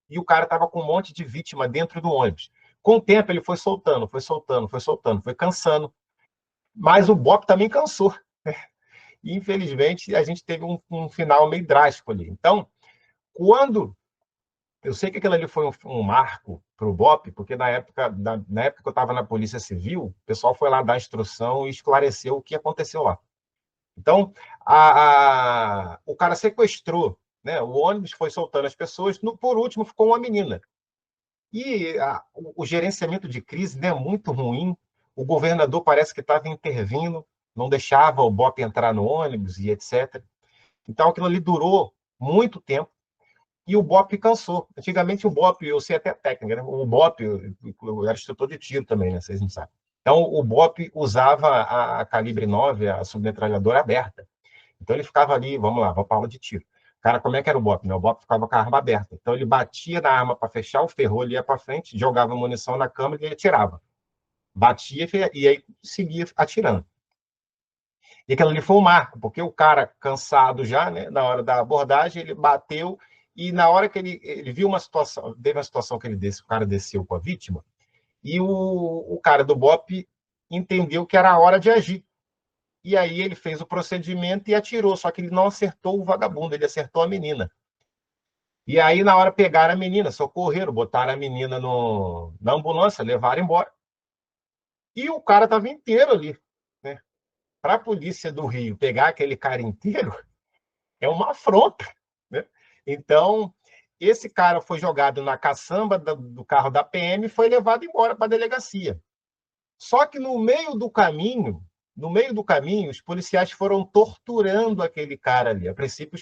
E o cara estava com um monte de vítima dentro do ônibus. Com o tempo, ele foi soltando, foi cansando. Mas o BOP também cansou. E, infelizmente, a gente teve um final meio drástico ali. Então, quando... Eu sei que aquilo ali foi um marco para o BOP, porque na época que eu estava na Polícia Civil, o pessoal foi lá dar instrução e esclareceu o que aconteceu lá. Então, o cara sequestrou, né? O ônibus foi soltando as pessoas, por último ficou uma menina. E o gerenciamento de crise, né, é muito ruim. O governador parece que estava intervindo, não deixava o BOP entrar no ônibus e etc. Então, aquilo ali durou muito tempo e o BOP cansou. Antigamente, o BOP, eu sei até a técnica, né? O BOP, eu era instrutor de tiro também, né? Vocês não sabem. Então, o BOP usava a calibre 9, a submetralhadora aberta. Então, ele ficava ali, vamos lá, vamos para aula de tiro. Cara, como é que era o BOP? Né? O BOP ficava com a arma aberta. Então, ele batia na arma para fechar o ferrolho, ele ia para frente, jogava munição na câmera e atirava. Batia e aí seguia atirando. E aquilo ali foi um marco, porque o cara, cansado já, né, na hora da abordagem, ele bateu e na hora que ele viu uma situação, teve uma situação que o cara desceu com a vítima, e o cara do BOP entendeu que era a hora de agir. E aí ele fez o procedimento e atirou, só que ele não acertou o vagabundo, ele acertou a menina. E aí, na hora, pegaram a menina, socorreram, botaram a menina na ambulância, levaram embora. E o cara estava inteiro ali. para a polícia do Rio pegar aquele cara inteiro, é uma afronta, né? Então, esse cara foi jogado na caçamba do carro da PM e foi levado embora para a delegacia. Só que no meio do caminho, os policiais foram torturando aquele cara ali. A princípio,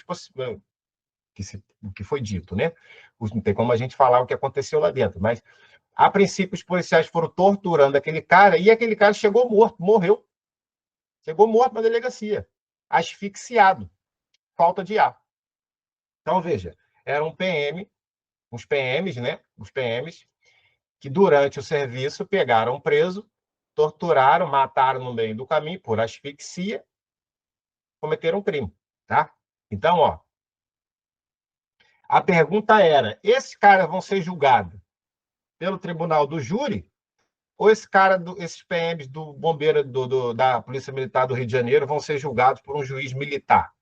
o que foi dito, né? Não tem como a gente falar o que aconteceu lá dentro, mas a princípio os policiais foram torturando aquele cara e aquele cara chegou morto, morreu. Chegou morto na delegacia, asfixiado, falta de ar. Então, veja, era um PM, uns PMs, né? Os PMs que durante o serviço pegaram um preso, torturaram, mataram no meio do caminho por asfixia, cometeram um crime, tá? Então, ó, a pergunta era: esses caras vão ser julgados pelo tribunal do júri ou esses PMs do bombeiro da Polícia Militar do Rio de Janeiro vão ser julgados por um juiz militar?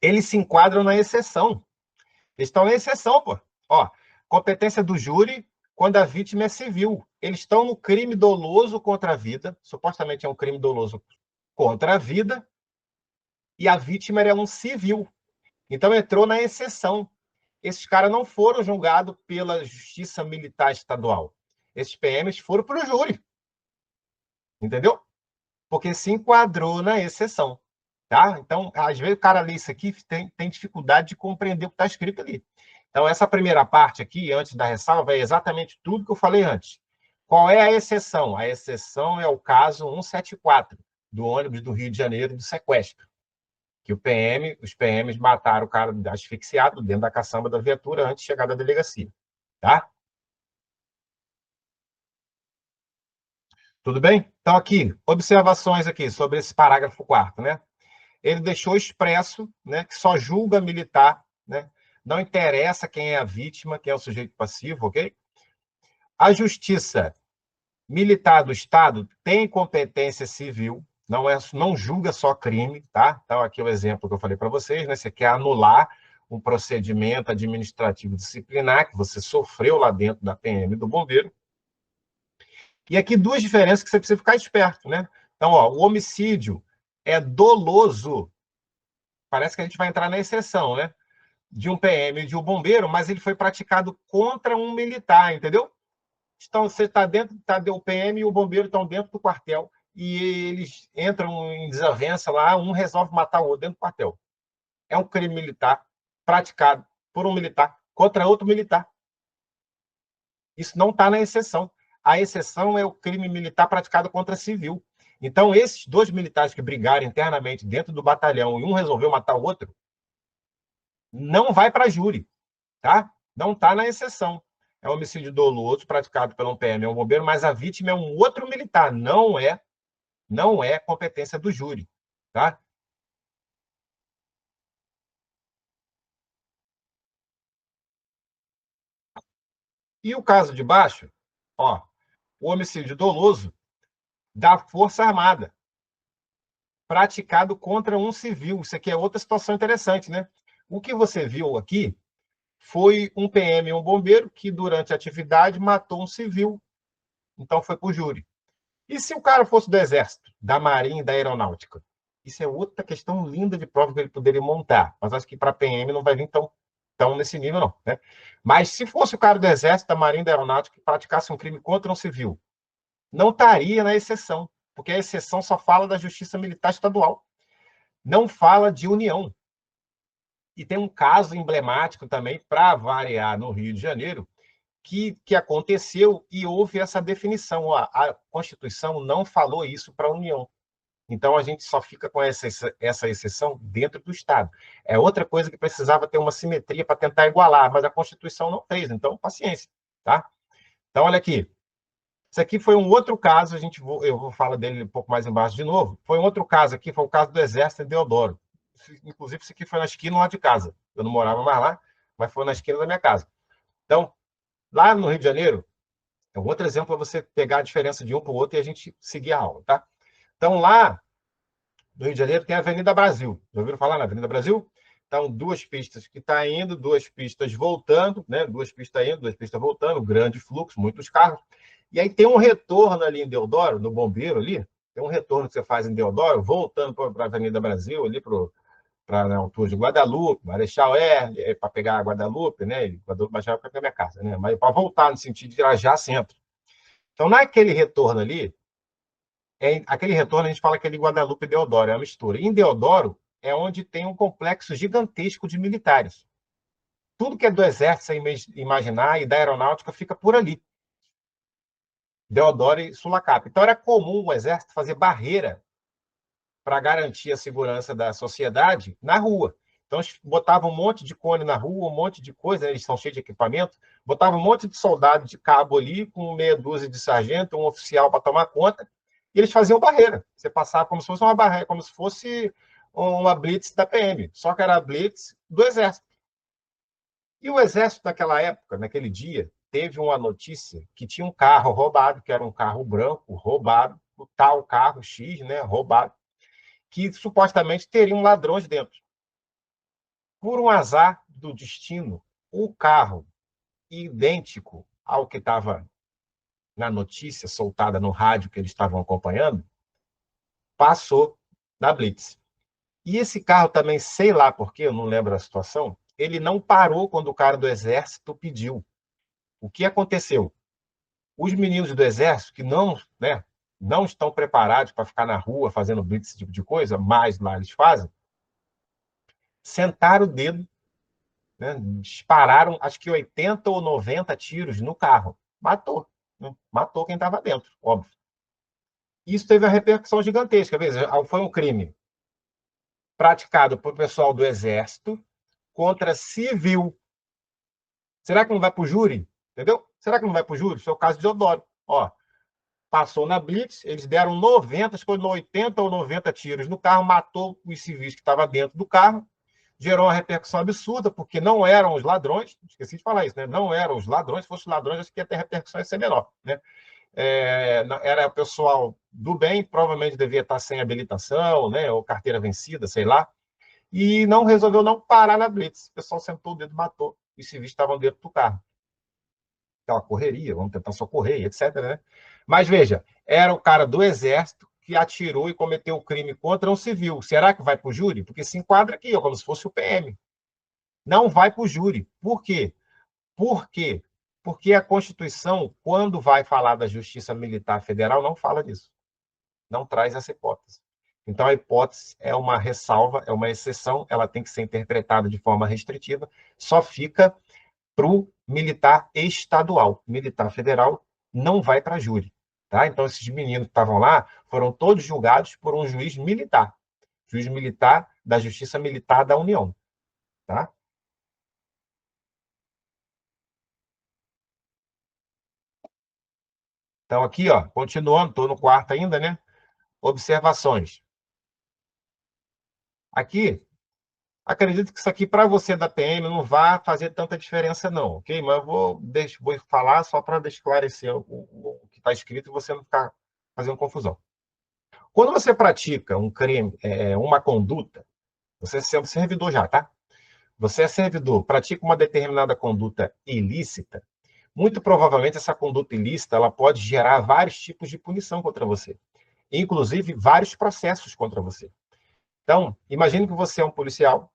Eles se enquadram na exceção. Eles estão na exceção, pô. Ó, competência do júri quando a vítima é civil. Eles estão no crime doloso contra a vida, supostamente é um crime doloso contra a vida, e a vítima é um civil. Então entrou na exceção. Esses caras não foram julgados pela Justiça Militar Estadual. Esses PMs foram para o júri. Entendeu? Porque se enquadrou na exceção. Tá? Então, às vezes o cara lê isso aqui tem dificuldade de compreender o que está escrito ali. Então, essa primeira parte aqui, antes da ressalva, é exatamente tudo que eu falei antes. Qual é a exceção? A exceção é o caso 174, do ônibus do Rio de Janeiro, do sequestro. Que os PMs mataram o cara asfixiado dentro da caçamba da viatura antes de chegar da delegacia. Tá? Tudo bem? Então, aqui, observações aqui sobre esse parágrafo 4º, né? Ele deixou expresso, né, que só julga militar, né? Não interessa quem é a vítima, quem é o sujeito passivo, ok? A justiça militar do Estado tem competência civil, não julga só crime, tá? Então, aqui é o exemplo que eu falei para vocês, né? Você quer anular um procedimento administrativo disciplinar que você sofreu lá dentro da PM do bombeiro. E aqui duas diferenças que você precisa ficar esperto, né? Então, ó, o homicídio é doloso. Parece que a gente vai entrar na exceção, né? De um PM e de um bombeiro, mas ele foi praticado contra um militar, entendeu? Então, você está dentro, o PM e o bombeiro estão dentro do quartel e eles entram em desavença lá, um resolve matar o outro dentro do quartel. É um crime militar praticado por um militar contra outro militar. Isso não está na exceção. A exceção é o crime militar praticado contra civil. Então, esses dois militares que brigaram internamente dentro do batalhão e um resolveu matar o outro, não vai para júri, tá? Não está na exceção. É um homicídio doloso praticado pelo PM, é um bombeiro, mas a vítima é um outro militar, não é competência do júri, tá? E o caso de baixo, ó, o homicídio doloso da Força Armada, praticado contra um civil. Isso aqui é outra situação interessante, né? O que você viu aqui foi um PM, um bombeiro, que durante a atividade matou um civil. Então foi para o júri. E se o cara fosse do Exército, da Marinha e da Aeronáutica? Isso é outra questão linda de prova que ele poderia montar. Mas acho que para a PM não vai vir tão nesse nível, não. Né? Mas se fosse o cara do Exército, da Marinha e da Aeronáutica que praticasse um crime contra um civil, não estaria na exceção, porque a exceção só fala da Justiça Militar Estadual, não fala de União. E tem um caso emblemático também, para variar, no Rio de Janeiro, que aconteceu e houve essa definição. A Constituição não falou isso para a União. Então, a gente só fica com essa exceção dentro do Estado. É outra coisa que precisava ter uma simetria para tentar igualar, mas a Constituição não fez. Então, paciência. Tá? Então, olha aqui. Isso aqui foi um outro caso, eu vou falar dele um pouco mais embaixo de novo. Foi um outro caso aqui, foi o caso do Exército em Deodoro. Inclusive, isso aqui foi na esquina lá de casa. Eu não morava mais lá, mas foi na esquina da minha casa. Então, lá no Rio de Janeiro, é um outro exemplo para você pegar a diferença de um para o outro e a gente seguir a aula, tá? Então, lá no Rio de Janeiro tem a Avenida Brasil. Já ouviram falar na Avenida Brasil? Então, duas pistas que está indo, duas pistas voltando, né? Duas pistas indo, duas pistas voltando, grande fluxo, muitos carros. E aí tem um retorno ali em Deodoro, no Bombeiro ali, tem um retorno que você faz em Deodoro, voltando para a Avenida Brasil, ali para a altura de Guadalupe, Marechal R, para pegar a Guadalupe, né? Guadalupe Marechal para pegar minha casa, né? Mas para voltar no sentido de Irajá Centro. Então, naquele retorno ali, aquele retorno a gente fala que é de Guadalupe e Deodoro, é uma mistura. Em Deodoro é onde tem um complexo gigantesco de militares. Tudo que é do Exército, sem imaginar, e da Aeronáutica fica por ali. Deodoro e Sulacap. Então era comum o Exército fazer barreira para garantir a segurança da sociedade na rua. Então, eles botavam um monte de cone na rua, um monte de coisa, eles são cheios de equipamento, botavam um monte de soldado de cabo ali, com meia dúzia de sargento, um oficial para tomar conta, e eles faziam barreira. Você passava como se fosse uma barreira, como se fosse uma blitz da PM, só que era a blitz do Exército. E o Exército, naquela época, naquele dia, teve uma notícia que tinha um carro roubado, que era um carro branco, roubado, o tal carro X, né, roubado, que supostamente teriam ladrões dentro. Por um azar do destino, o carro idêntico ao que estava na notícia soltada no rádio que eles estavam acompanhando, passou na Blitz. E esse carro também, sei lá por quê, eu não lembro a situação, ele não parou quando o cara do Exército pediu. O que aconteceu? Os meninos do Exército, que não, né, não estão preparados para ficar na rua fazendo blitz, esse tipo de coisa, mas lá eles fazem, sentaram o dedo, né, dispararam acho que 80 ou 90 tiros no carro. Matou. Né? Matou quem estava dentro, óbvio. Isso teve uma repercussão gigantesca. Veja, foi um crime praticado por pessoal do Exército contra civil. Será que não vai para o júri? Entendeu? Será que não vai para o júri? Isso é o caso de Deodoro. Ó, passou na Blitz, eles deram 90, acho que foi 80 ou 90 tiros no carro, matou os civis que estavam dentro do carro, gerou uma repercussão absurda, porque não eram os ladrões, esqueci de falar isso, né? Não eram os ladrões, se fossem ladrões, acho que ia ter repercussão ia ser menor, né? Era o pessoal do bem, provavelmente devia estar sem habilitação, né? Ou carteira vencida, sei lá, e não resolveu não parar na Blitz. O pessoal sentou o dedo, matou, os civis estavam dentro do carro. Aquela correria, vamos tentar socorrer, etc. Né? Mas veja, era o cara do Exército que atirou e cometeu o crime contra um civil. Será que vai para o júri? Porque se enquadra aqui, como se fosse o PM. Não vai para o júri. Por quê? Por quê? Porque a Constituição, quando vai falar da Justiça Militar Federal, não fala disso. Não traz essa hipótese. Então, a hipótese é uma ressalva, é uma exceção, ela tem que ser interpretada de forma restritiva, só fica para o militar estadual. Militar federal não vai para júri. Tá? Então, esses meninos que estavam lá foram todos julgados por um juiz militar da Justiça Militar da União. Tá? Então, aqui, ó, continuando, estou no quarto ainda, né? Observações. Aqui, acredito que isso aqui, para você da PM, não vai fazer tanta diferença, não, ok? Mas eu vou falar só para esclarecer o que está escrito e você não ficar fazendo confusão. Quando você pratica um crime, uma conduta, você é servidor já, tá? Você é servidor, pratica uma determinada conduta ilícita, muito provavelmente essa conduta ilícita ela pode gerar vários tipos de punição contra você, inclusive vários processos contra você. Então, imagine que você é um policial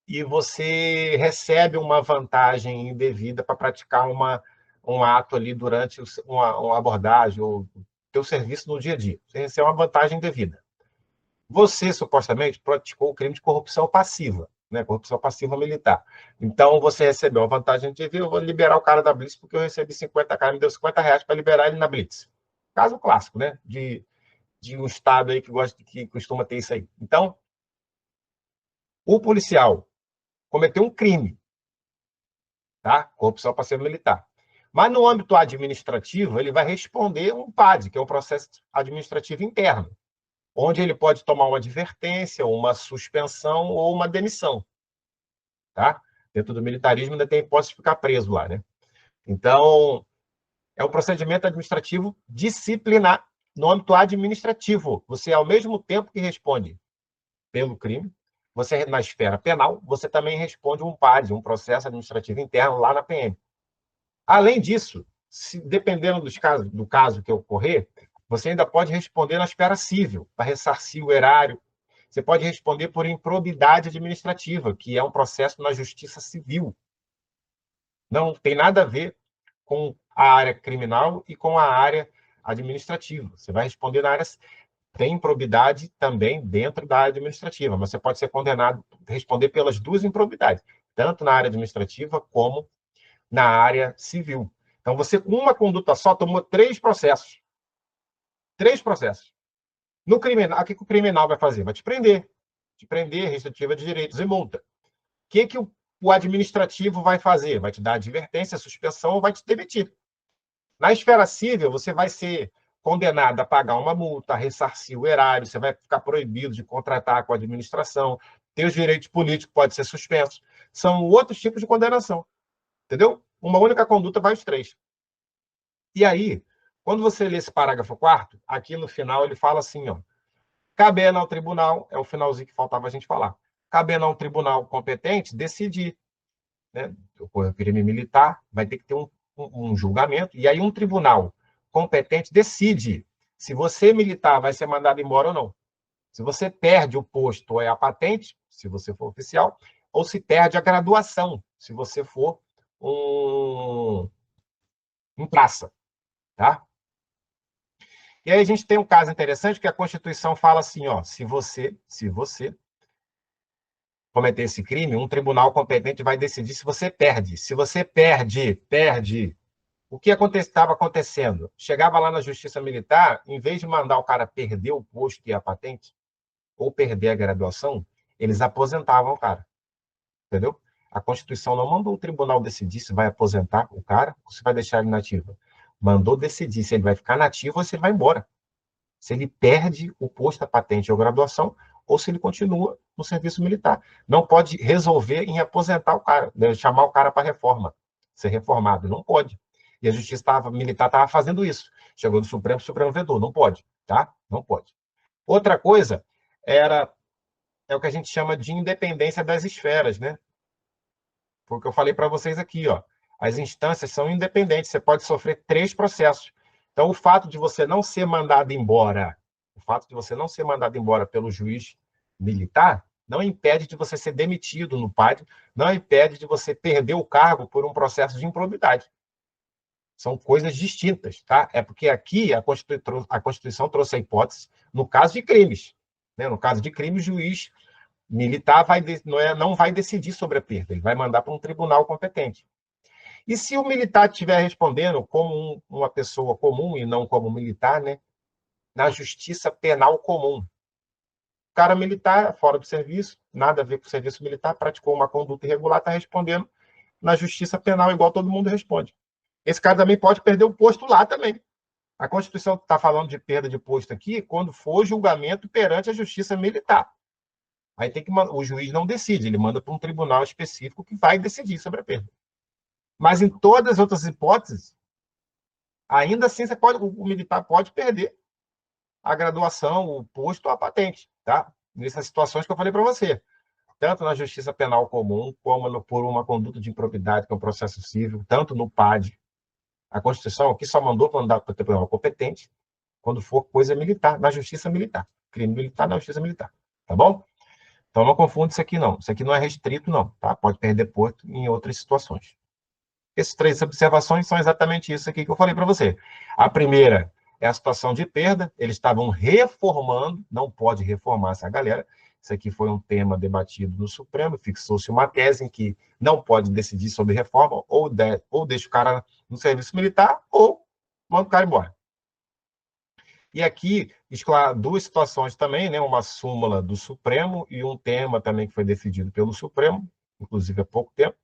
e você recebe uma vantagem indevida para praticar um ato ali durante uma abordagem ou teu serviço no dia a dia. Você recebe uma vantagem indevida. Você, supostamente, praticou o crime de corrupção passiva, né? Corrupção passiva militar. Então, você recebeu uma vantagem indevida, eu vou liberar o cara da Blitz porque eu recebi 50 cara, me deu 50 reais para liberar ele na Blitz. Caso clássico, né? De um Estado aí que costuma ter isso aí. Então, o policial cometeu um crime, tá? Corrupção passiva militar. Mas no âmbito administrativo, ele vai responder um PAD, que é um processo administrativo interno, onde ele pode tomar uma advertência, uma suspensão ou uma demissão, tá? Dentro do militarismo ainda tem hipótese de ficar preso lá, né? Então, é um procedimento administrativo disciplinar no âmbito administrativo. Você, ao mesmo tempo que responde pelo crime, você, na esfera penal, você também responde um PAD, um processo administrativo interno lá na PM. Além disso, dependendo do caso que ocorrer, você ainda pode responder na esfera civil, para ressarcir o erário. Você pode responder por improbidade administrativa, que é um processo na justiça civil. Não tem nada a ver com a área criminal e com a área administrativa. Você vai responder na área... Tem improbidade também dentro da área administrativa, mas você pode ser condenado a responder pelas duas improbidades, tanto na área administrativa como na área civil. Então, você, com uma conduta só, tomou 3 processos. 3 processos. No criminal, o que o criminal vai fazer? Vai te prender. Te prender, restritiva de direitos e multa. O que o administrativo vai fazer? Vai te dar advertência, suspensão ou vai te demitir. Na esfera civil, você vai ser condenado a pagar uma multa, a ressarcir o erário, você vai ficar proibido de contratar com a administração, teus direitos políticos podem ser suspensos. São outros tipos de condenação. Entendeu? Uma única conduta vai os 3. E aí, quando você lê esse parágrafo 4º, aqui no final ele fala assim, ó, cabendo ao tribunal, é o finalzinho que faltava a gente falar, cabendo ao tribunal competente decidir, né, o crime militar, vai ter que ter um julgamento, e aí um tribunal competente decide se você militar vai ser mandado embora ou não. Se você perde o posto ou é a patente, se você for oficial, ou se perde a graduação, se você for um praça, tá? E aí a gente tem um caso interessante que a Constituição fala assim, ó, se você cometer esse crime, um tribunal competente vai decidir se você perde. Se você perde. O que estava acontecendo? Chegava lá na Justiça Militar, em vez de mandar o cara perder o posto e a patente, ou perder a graduação, eles aposentavam o cara. Entendeu? A Constituição não mandou o tribunal decidir se vai aposentar o cara ou se vai deixar ele nativo. Mandou decidir se ele vai ficar nativo ou se ele vai embora. Se ele perde o posto, a patente ou graduação, ou se ele continua no serviço militar. Não pode resolver em aposentar o cara, né, chamar o cara para reforma, ser reformado. Não pode. E a Justiça Militar estava fazendo isso. Chegou no Supremo, o Supremo vedou. Não pode, tá? Não pode. Outra coisa é o que a gente chama de independência das esferas, né? Foi o que eu falei para vocês aqui, ó. As instâncias são independentes, você pode sofrer 3 processos. Então, o fato de você não ser mandado embora, pelo juiz militar, não impede de você ser demitido no PAD, não impede de você perder o cargo por um processo de improbidade. São coisas distintas, tá? É porque aqui a Constituição trouxe a hipótese no caso de crimes. Né? No caso de crimes, o juiz militar não vai decidir sobre a perda, ele vai mandar para um tribunal competente. E se o militar estiver respondendo como uma pessoa comum e não como militar, né, na justiça penal comum? O cara militar, fora do serviço, nada a ver com o serviço militar, praticou uma conduta irregular, está respondendo na justiça penal, igual todo mundo responde. Esse cara também pode perder o posto lá também. A Constituição está falando de perda de posto aqui quando for julgamento perante a justiça militar. Aí o juiz não decide, ele manda para um tribunal específico que vai decidir sobre a perda. Mas em todas as outras hipóteses, ainda assim o militar pode perder a graduação, o posto ou a patente, tá? Nessas situações que eu falei para você. Tanto na justiça penal comum, como por uma conduta de improbidade, que é um processo civil, tanto no PAD. A Constituição aqui só mandou mandar para o tribunal competente quando for coisa militar, na justiça militar. Crime militar na justiça militar. Tá bom? Então não confunda isso aqui, não. Isso aqui não é restrito, não. Tá? Pode perder posto em outras situações. Essas 3 observações são exatamente isso aqui que eu falei para você. A primeira é a situação de perda. Eles estavam reformando, não pode reformar essa galera. Isso aqui foi um tema debatido no Supremo, fixou-se uma tese em que não pode decidir sobre reforma, ou deixa o cara no serviço militar, ou manda o cara embora. E aqui, 2 situações também, né? Uma súmula do Supremo e um tema também que foi decidido pelo Supremo, inclusive há pouco tempo,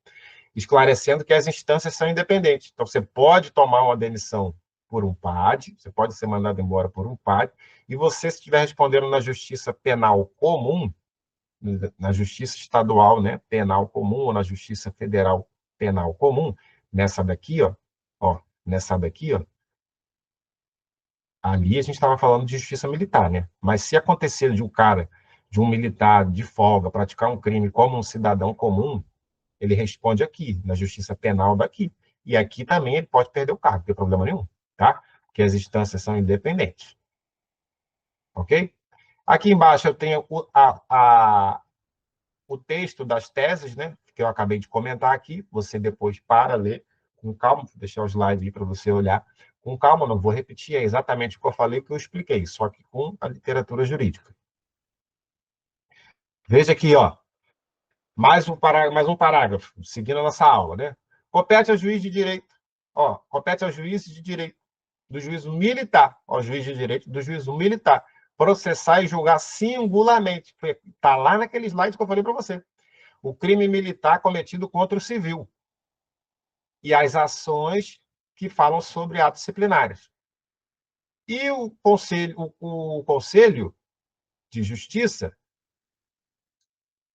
esclarecendo que as instâncias são independentes. Então, você pode tomar uma demissão por um PAD, você pode ser mandado embora por um PAD, e você, se estiver respondendo na justiça penal comum, na justiça estadual, né, penal comum, ou na justiça federal penal comum, nessa daqui, nessa daqui, ali a gente estava falando de justiça militar, né? Mas se acontecer de um cara de um militar de folga praticar um crime como um cidadão comum, ele responde aqui, na justiça penal daqui. E aqui também ele pode perder o cargo, não tem problema nenhum, tá? Porque as instâncias são independentes. Ok? Aqui embaixo eu tenho o texto das teses, né? Que eu acabei de comentar aqui. Você depois para ler com calma, vou deixar o slide aí para você olhar com calma, não vou repetir, é exatamente o que eu falei, que eu expliquei, só que com a literatura jurídica. Veja aqui, ó, mais um parágrafo, seguindo a nossa aula, né? Compete ao juiz de direito, ó, compete ao juiz de direito do juízo militar, ao juiz de direito do juízo militar, processar e julgar singularmente. Está lá naquele slide que eu falei para você. O crime militar cometido contra o civil e as ações que falam sobre atos disciplinares. E o conselho de Justiça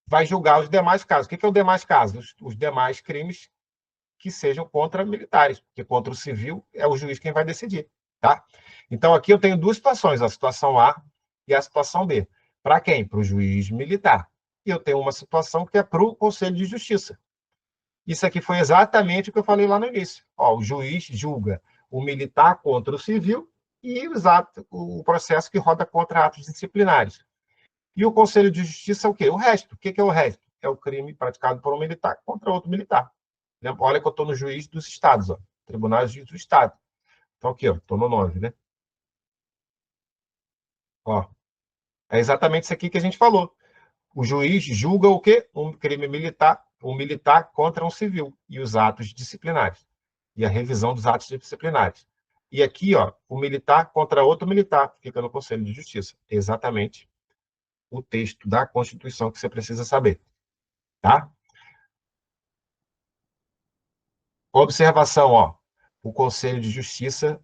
vai julgar os demais casos. O que é os demais casos? Os demais crimes que sejam contra militares, porque contra o civil é o juiz quem vai decidir, tá? Então, aqui eu tenho duas situações, a situação A e a situação B. Para quem? Para o juiz militar. E eu tenho uma situação que é para o Conselho de Justiça. Isso aqui foi exatamente o que eu falei lá no início. Ó, o juiz julga o militar contra o civil e o processo que roda contra atos disciplinares. E o Conselho de Justiça é o quê? O resto. O que é o resto? É o crime praticado por um militar contra outro militar. Olha que eu estou no juiz dos estados, ó. Tribunal de Justiça do Estado. Então, aqui, ó, estou no 9, né? Ó, é exatamente isso aqui que a gente falou. O juiz julga o quê? Um crime militar, um militar contra um civil e os atos disciplinares. E a revisão dos atos disciplinares. E aqui, ó, o militar contra outro militar, fica no Conselho de Justiça. Exatamente o texto da Constituição que você precisa saber, tá? Observação, ó. O Conselho de Justiça,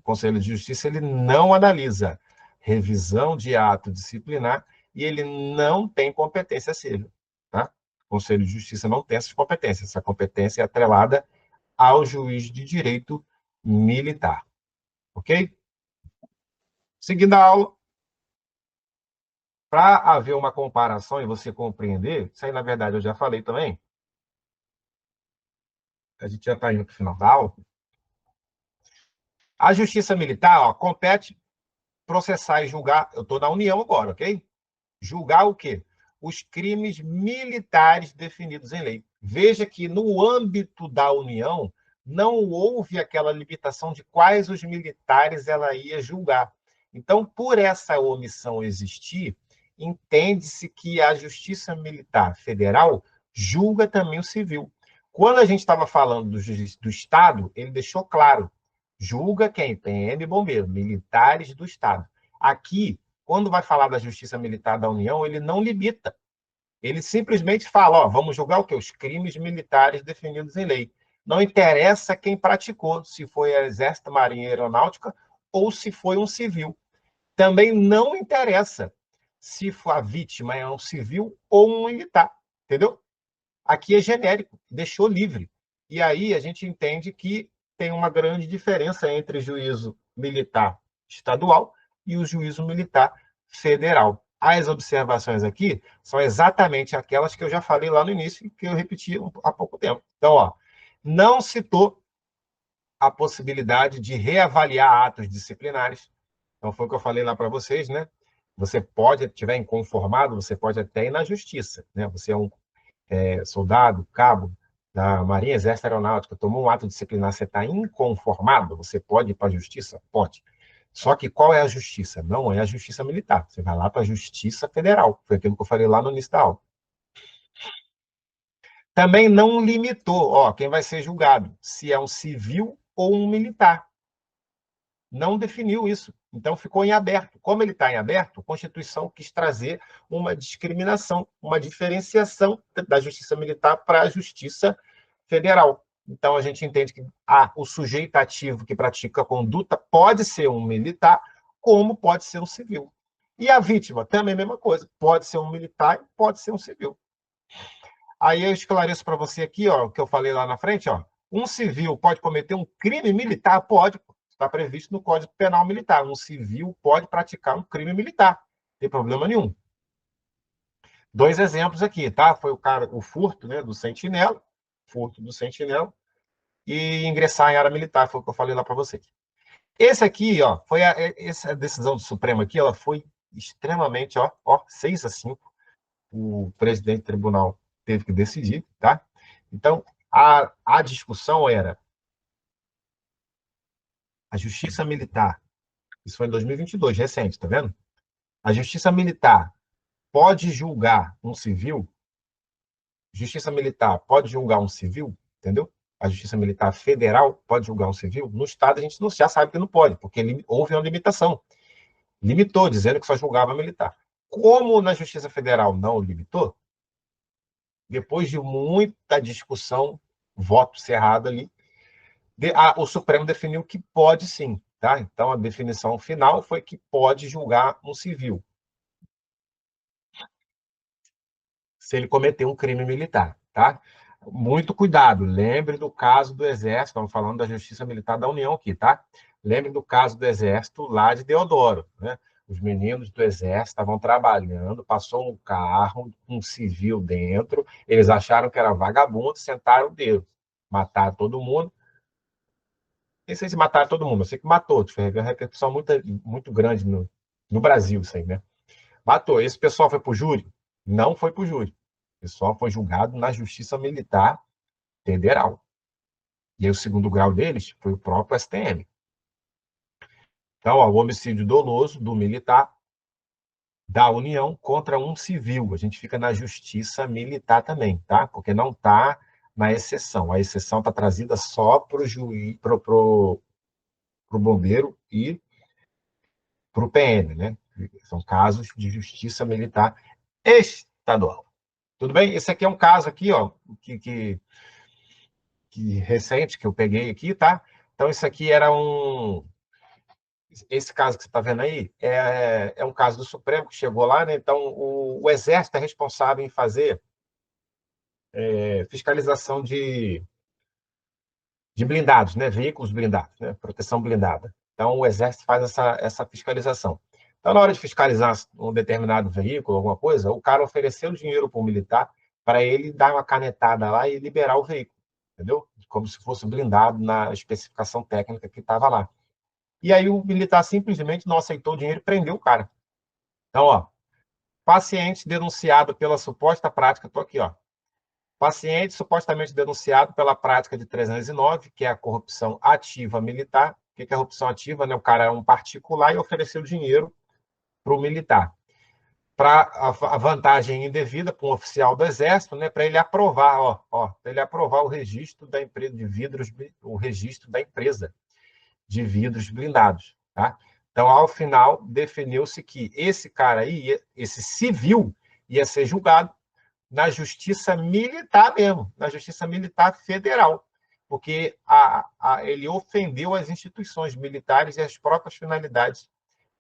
ele não analisa revisão de ato disciplinar e ele não tem competência civil, tá? O Conselho de Justiça não tem essas competências. Essa competência é atrelada ao juiz de direito militar, ok? Seguindo a aula, para haver uma comparação e você compreender, isso aí, na verdade, eu já falei também, a gente já está indo para o final da aula. A Justiça Militar, ó, compete processar e julgar, eu estou na União agora, ok? Julgar o quê? Os crimes militares definidos em lei. Veja que no âmbito da União não houve aquela limitação de quais os militares ela ia julgar. Então, por essa omissão existir, entende-se que a Justiça Militar Federal julga também o civil. Quando a gente estava falando do Estado, ele deixou claro, julga quem? PM e bombeiro, militares do Estado. Aqui, quando vai falar da Justiça Militar da União, ele não limita. Ele simplesmente fala, ó, vamos julgar o quê? Os crimes militares definidos em lei. Não interessa quem praticou, se foi a Exército, Marinha e Aeronáutica ou se foi um civil. Também não interessa se a vítima é um civil ou um militar, entendeu? Aqui é genérico, deixou livre. E aí a gente entende que tem uma grande diferença entre juízo militar estadual e o juízo militar federal. As observações aqui são exatamente aquelas que eu já falei lá no início e que eu repeti há pouco tempo. Então, ó, não citou a possibilidade de reavaliar atos disciplinares. Então, foi o que eu falei lá para vocês, né? Você pode, estiver inconformado, você pode até ir na justiça, né? Você é um soldado, cabo da Marinha, Exército, Aeronáutica, tomou um ato disciplinar, você está inconformado, você pode ir para a justiça? Pode. Só que qual é a justiça? Não é a justiça militar. Você vai lá para a Justiça Federal. Foi aquilo que eu falei lá no início da aula. Também não limitou, ó, quem vai ser julgado, se é um civil ou um militar. Não definiu isso. Então, ficou em aberto. Como ele está em aberto, a Constituição quis trazer uma discriminação, uma diferenciação da Justiça Militar para a Justiça Federal. Então, a gente entende que o sujeito ativo que pratica a conduta pode ser um militar, como pode ser um civil. E a vítima, também a mesma coisa. Pode ser um militar, pode ser um civil. Aí eu esclareço para você aqui, ó, o que eu falei lá na frente, ó. Um civil pode cometer um crime militar? Pode. Está previsto no Código Penal Militar. Um civil pode praticar um crime militar. Não tem problema nenhum. Dois exemplos aqui, tá? Foi o furto, né, do Sentinela, furto do Sentinela, e ingressar em área militar, foi o que eu falei lá para você. Esse aqui, ó, essa decisão do Supremo aqui, ela foi extremamente, ó, 6-5. O presidente do tribunal teve que decidir, tá? Então, a discussão era a justiça militar, isso foi em 2022, recente, tá vendo? A justiça militar pode julgar um civil, justiça militar pode julgar um civil, entendeu? A justiça militar federal pode julgar um civil. No Estado, a gente não, já sabe que não pode, porque houve uma limitação. Limitou, dizendo que só julgava militar. Como na Justiça Federal não limitou, depois de muita discussão, voto cerrado ali, o Supremo definiu que pode sim. Tá? Então, a definição final foi que pode julgar um civil se ele cometeu um crime militar. Tá? Muito cuidado, lembre do caso do Exército, estamos falando da Justiça Militar da União aqui, tá? Lembre do caso do Exército lá de Deodoro, né? Os meninos do Exército estavam trabalhando, passou um carro, um civil dentro, eles acharam que era vagabundo, sentaram o dedo, mataram todo mundo. Nem sei se mataram todo mundo, eu sei que matou, teve uma repercussão muito, muito grande no Brasil, isso aí, né? Matou. Esse pessoal foi para o júri? Não foi para o júri. O pessoal foi julgado na Justiça Militar Federal. E aí, o segundo grau deles foi o próprio STM. Então, ó, o homicídio doloso do militar da União contra um civil. A gente fica na justiça militar também, tá? Porque não está na exceção. A exceção está trazida só para o juiz, para o bombeiro e para o PM, né? São casos de justiça militar estadual. Tudo bem? Esse aqui é um caso aqui, ó, que recente que eu peguei aqui, tá? Então, isso aqui era esse caso que você está vendo aí é um caso do Supremo que chegou lá, né? Então, o Exército é responsável em fazer fiscalização de blindados, né? Veículos blindados, né? Proteção blindada. Então, o Exército faz essa fiscalização. Então, na hora de fiscalizar um determinado veículo, alguma coisa, o cara ofereceu dinheiro para o militar para ele dar uma canetada lá e liberar o veículo, entendeu? Como se fosse blindado na especificação técnica que estava lá. E aí o militar simplesmente não aceitou o dinheiro e prendeu o cara. Então, ó, paciente denunciado pela suposta prática, estou aqui, ó. Paciente supostamente denunciado pela prática de 309, que é a corrupção ativa militar. O que é a corrupção ativa? Né? O cara é um particular e ofereceu dinheiro para o militar. Para a vantagem indevida para um oficial do Exército, né, para ele aprovar, para ele aprovar o registro da empresa de vidros, o registro da empresa de vidros blindados. Tá? Então, ao final, definiu-se que esse cara aí, esse civil, ia ser julgado na justiça militar mesmo, na justiça militar federal, porque ele ofendeu as instituições militares e as próprias finalidades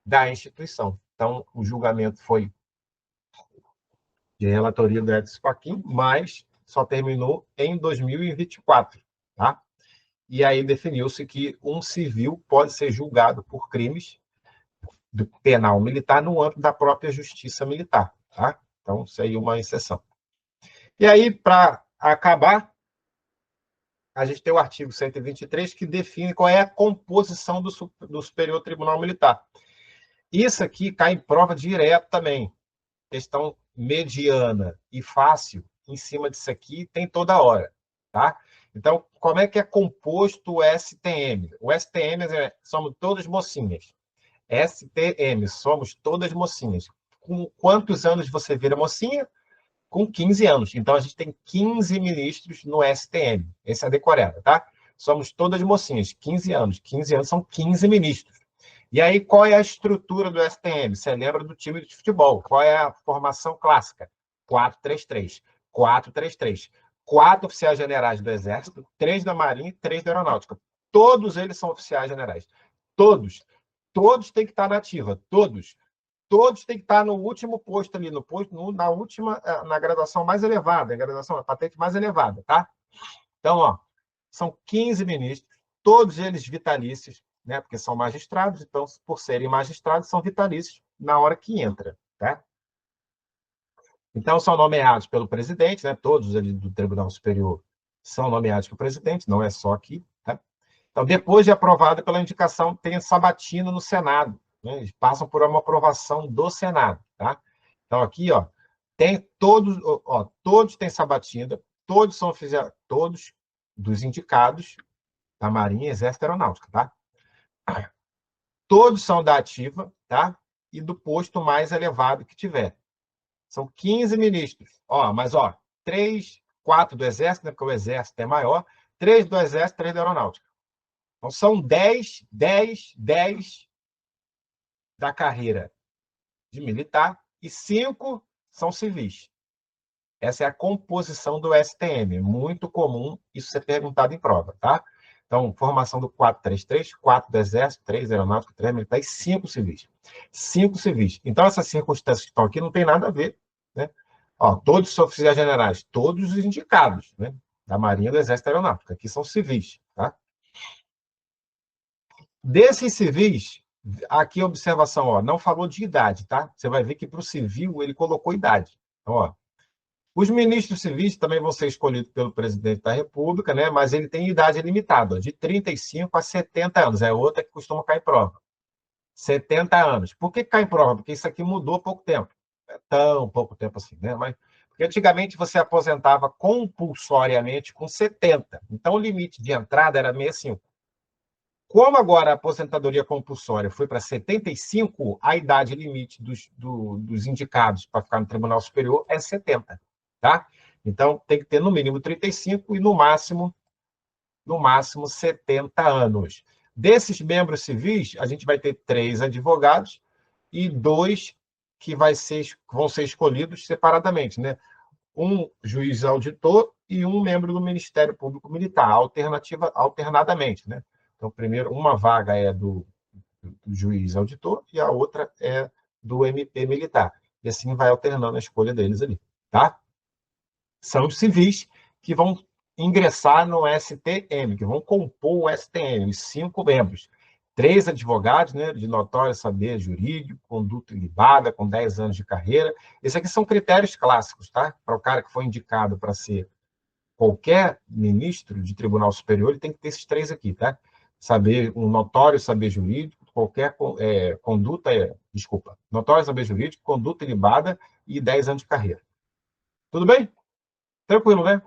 da instituição. Então, o julgamento foi de relatoria do Edson Fachin, mas só terminou em 2024, tá? E aí definiu-se que um civil pode ser julgado por crimes do penal militar no âmbito da própria justiça militar, tá? Então, isso aí é uma exceção. E aí, para acabar, a gente tem o artigo 123, que define qual é a composição do Superior Tribunal Militar. Isso aqui cai em prova direto também. Questão mediana e fácil, em cima disso aqui, tem toda hora. Tá? Então, como é que é composto o STM? O STM somos todas mocinhas. STM, somos todas mocinhas. Com quantos anos você vira mocinha? Com 15 anos. Então, a gente tem 15 ministros no STM. Esse é a decoreba, tá? Somos todas mocinhas, 15 anos. 15 anos são 15 ministros. E aí, qual é a estrutura do STM? Você lembra do time de futebol? Qual é a formação clássica? 4-3-3. 4-3-3. 4 oficiais generais do Exército, 3 da Marinha e 3 da Aeronáutica. Todos eles são oficiais generais. Todos. Todos têm que estar na ativa. Todos. Todos têm que estar no último posto ali, na última, na graduação mais elevada, a graduação, a patente mais elevada, tá? Então, ó, são 15 ministros, todos eles vitalícios, né? Porque são magistrados, então, por serem magistrados, são vitalícios na hora que entra, tá? Então, são nomeados pelo presidente, né? Todos ali do Tribunal Superior são nomeados pelo presidente, não é só aqui. Tá? Então, depois de aprovada pela indicação, tem sabatina no Senado. Né? Eles passam por uma aprovação do Senado. Tá? Então, aqui, ó, tem todos, ó, todos têm sabatina, todos são todos dos indicados da Marinha, Exército e Aeronáutica, tá? Todos são da ativa, tá? E do posto mais elevado que tiver. São 15 ministros. Ó, mas, ó, 3, 4 do Exército, né, porque o Exército é maior, 3 do Exército, 3 da Aeronáutica. Então, são 10 da carreira de militar e 5 são civis. Essa é a composição do STM. Muito comum isso ser perguntado em prova, tá? Então, formação do 433, 4 do Exército, 3 aeronáutico, 3 militar e 5 civis. 5 civis. Então, essas circunstâncias que estão aqui não tem nada a ver, né? Ó, todos os oficiais generais, todos os indicados, né? Da Marinha, do Exército e Aeronáutica. Aqui são civis, tá? Desses civis, aqui a observação, ó, não falou de idade, tá? Você vai ver que para o civil ele colocou idade. Então, ó, os ministros civis também vão ser escolhidos pelo presidente da República, né? Mas ele tem idade limitada, de 35 a 70 anos. É outra que costuma cair em prova. 70 anos. Por que cai em prova? Porque isso aqui mudou há pouco tempo. É tão pouco tempo assim, né? Mas, porque antigamente você aposentava compulsoriamente com 70. Então o limite de entrada era 65. Como agora a aposentadoria compulsória foi para 75, a idade limite dos indicados para ficar no Tribunal Superior é 70, tá? Então, tem que ter no mínimo 35 e no máximo 70 anos. Desses membros civis, a gente vai ter 3 advogados e 2 que vão ser escolhidos separadamente, né? Um juiz auditor e um membro do Ministério Público Militar, alternadamente, né? Então, primeiro, uma vaga é do juiz auditor e a outra é do MP militar. E assim vai alternando a escolha deles ali, tá? São os civis que vão ingressar no STM, que vão compor o STM, os 5 membros. 3 advogados, né, de notório saber jurídico, conduta ilibada, com 10 anos de carreira. Esses aqui são critérios clássicos, tá? Para o cara que foi indicado para ser qualquer ministro de tribunal superior, ele tem que ter esses 3 aqui, tá? Saber, um notório saber jurídico, qualquer conduta, notório saber jurídico, conduta ilibada e 10 anos de carreira. Tudo bem? Tranquilo, né?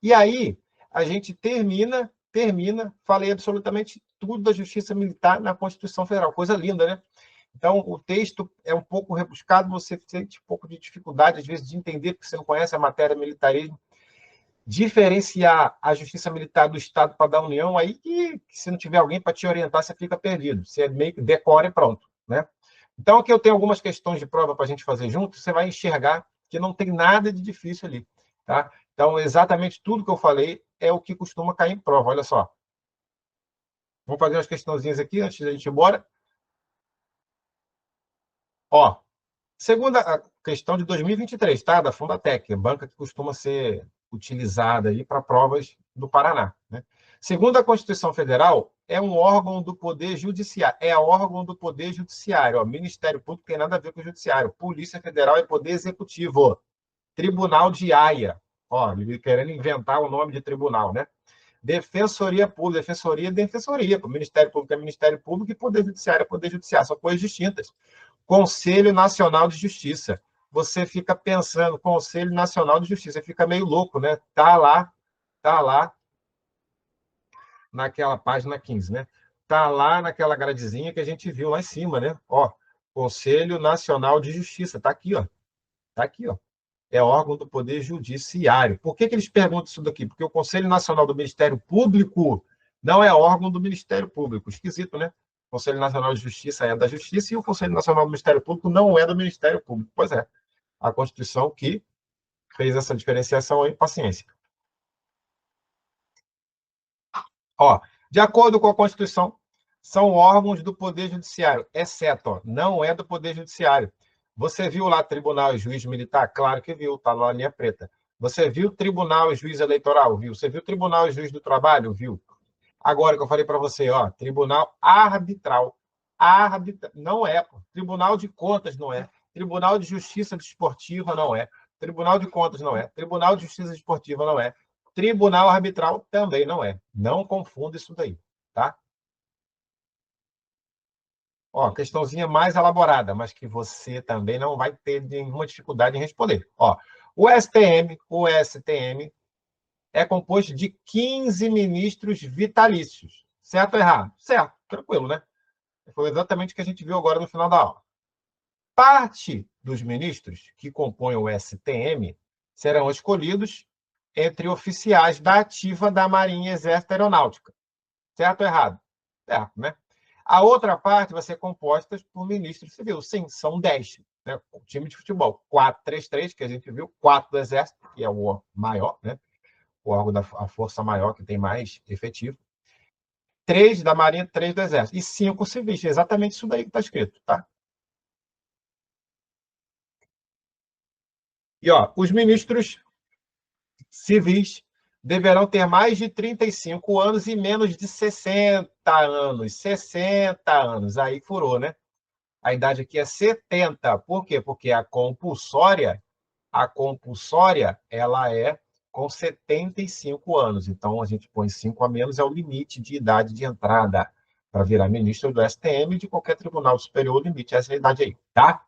E aí, a gente termina, falei absolutamente tudo da Justiça Militar na Constituição Federal. Coisa linda, né? Então, o texto é um pouco rebuscado, você sente um pouco de dificuldade, às vezes, de entender, porque você não conhece a matéria militarismo. Diferenciar a Justiça Militar do Estado para da União, aí que se não tiver alguém para te orientar, você fica perdido. Você meio que decora e pronto, né? Então, aqui eu tenho algumas questões de prova para a gente fazer junto, você vai enxergar que não tem nada de difícil ali, tá? Então, exatamente tudo que eu falei é o que costuma cair em prova. Olha só. Vamos fazer umas questãozinhas aqui antes da gente ir embora. Ó, segunda questão de 2023, tá? Da Fundatec, banca que costuma ser utilizada aí para provas do Paraná, né? Segundo a Constituição Federal, é um órgão do Poder Judiciário. É órgão do Poder Judiciário. Ó, Ministério Público tem nada a ver com o Judiciário. Polícia Federal é Poder Executivo. Tribunal de Haia. Ó, ele querendo inventar o nome de tribunal, né? Defensoria Pública, Defensoria é Defensoria. O Ministério Público é Ministério Público e Poder Judiciário é Poder Judiciário. São coisas distintas. Conselho Nacional de Justiça. Você fica pensando, Conselho Nacional de Justiça, você fica meio louco, né? Tá lá naquela página 15, né? Tá lá naquela gradezinha que a gente viu lá em cima, né? Ó, Conselho Nacional de Justiça, tá aqui, ó. Tá aqui, ó. É órgão do Poder Judiciário. Por que eles perguntam isso daqui? Porque o Conselho Nacional do Ministério Público não é órgão do Ministério Público. Esquisito, né? O Conselho Nacional de Justiça é da Justiça e o Conselho Nacional do Ministério Público não é do Ministério Público. Pois é, a Constituição que fez essa diferenciação aí, paciência. Ó, de acordo com a Constituição, são órgãos do Poder Judiciário, exceto, ó, não é do Poder Judiciário. Você viu lá Tribunal e Juiz Militar? Claro que viu, está lá na linha preta. Você viu Tribunal e Juiz Eleitoral? Viu. Você viu Tribunal e Juiz do Trabalho? Viu. Agora que eu falei para você, ó, Tribunal Arbitral. Não é. Tribunal de Contas não é. Tribunal de Justiça Desportiva não é. Tribunal de Contas não é. Tribunal de Justiça Esportiva não é. Tribunal Arbitral também não é. Não confunda isso daí, tá? Ó, questãozinha mais elaborada, mas que você também não vai ter nenhuma dificuldade em responder. Ó, o STM é composto de 15 ministros vitalícios. Certo ou errado? Certo, tranquilo, né? Foi exatamente o que a gente viu agora no final da aula. Parte dos ministros que compõem o STM serão escolhidos entre oficiais da ativa da Marinha e Exército Aeronáutica. Certo ou errado? Certo, né? A outra parte vai ser composta por ministro civil. Sim, são 10. Né? O time de futebol, 4-3-3, que a gente viu, 4 do Exército, que é o maior, né? O órgão a força maior, que tem mais efetivo. 3 da Marinha, 3 do Exército. E 5 civis. É exatamente isso daí que está escrito, tá? E, ó, os ministros civis deverão ter mais de 35 anos e menos de 60 anos. 60 anos. Aí furou, né? A idade aqui é 70. Por quê? Porque a compulsória, ela é com 75 anos. Então, a gente põe 5 a menos, é o limite de idade de entrada para virar ministro do STM de qualquer tribunal superior, o limite é essa idade aí, tá?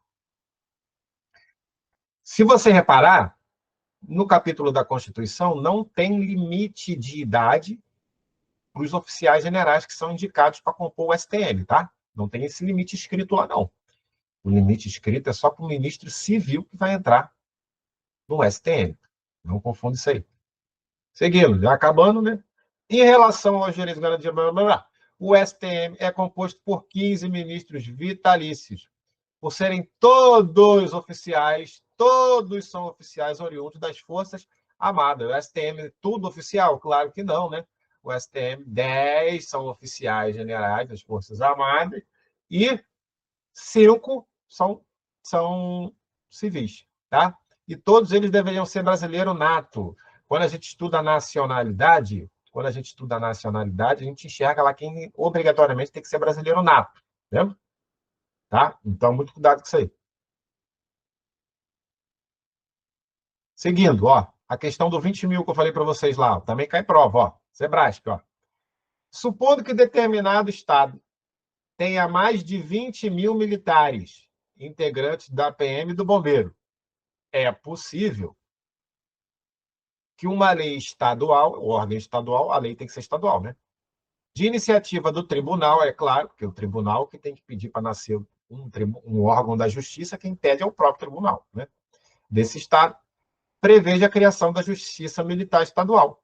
Se você reparar, no capítulo da Constituição, não tem limite de idade para os oficiais generais que são indicados para compor o STM, tá? Não tem esse limite escrito lá, não. O limite escrito é só para o ministro civil que vai entrar no STM. Não confunde isso aí. Seguindo, já acabando, né? Em relação aos direitos garantidos, o STM é composto por 15 ministros vitalícios, por serem todos oficiais, todos são oficiais oriundos das Forças Armadas. O STM, tudo oficial? Claro que não, né? O STM, 10 são oficiais generais das Forças Armadas e 5 são civis, tá? E todos eles deveriam ser brasileiro nato. Quando a gente estuda nacionalidade, a gente enxerga lá quem obrigatoriamente tem que ser brasileiro nato, né? Tá? Então, muito cuidado com isso aí. Seguindo, ó, a questão do 20 mil que eu falei para vocês lá, também cai prova, ó. Sebrasp, ó. Supondo que determinado estado tenha mais de 20 mil militares, integrantes da PM e do Bombeiro, é possível que uma lei estadual, o órgão estadual, a lei tem que ser estadual, né? De iniciativa do tribunal, é claro, porque o tribunal que tem que pedir para nascer um órgão da justiça, quem pede é o próprio tribunal, né? Desse estado, preveja a criação da Justiça Militar Estadual,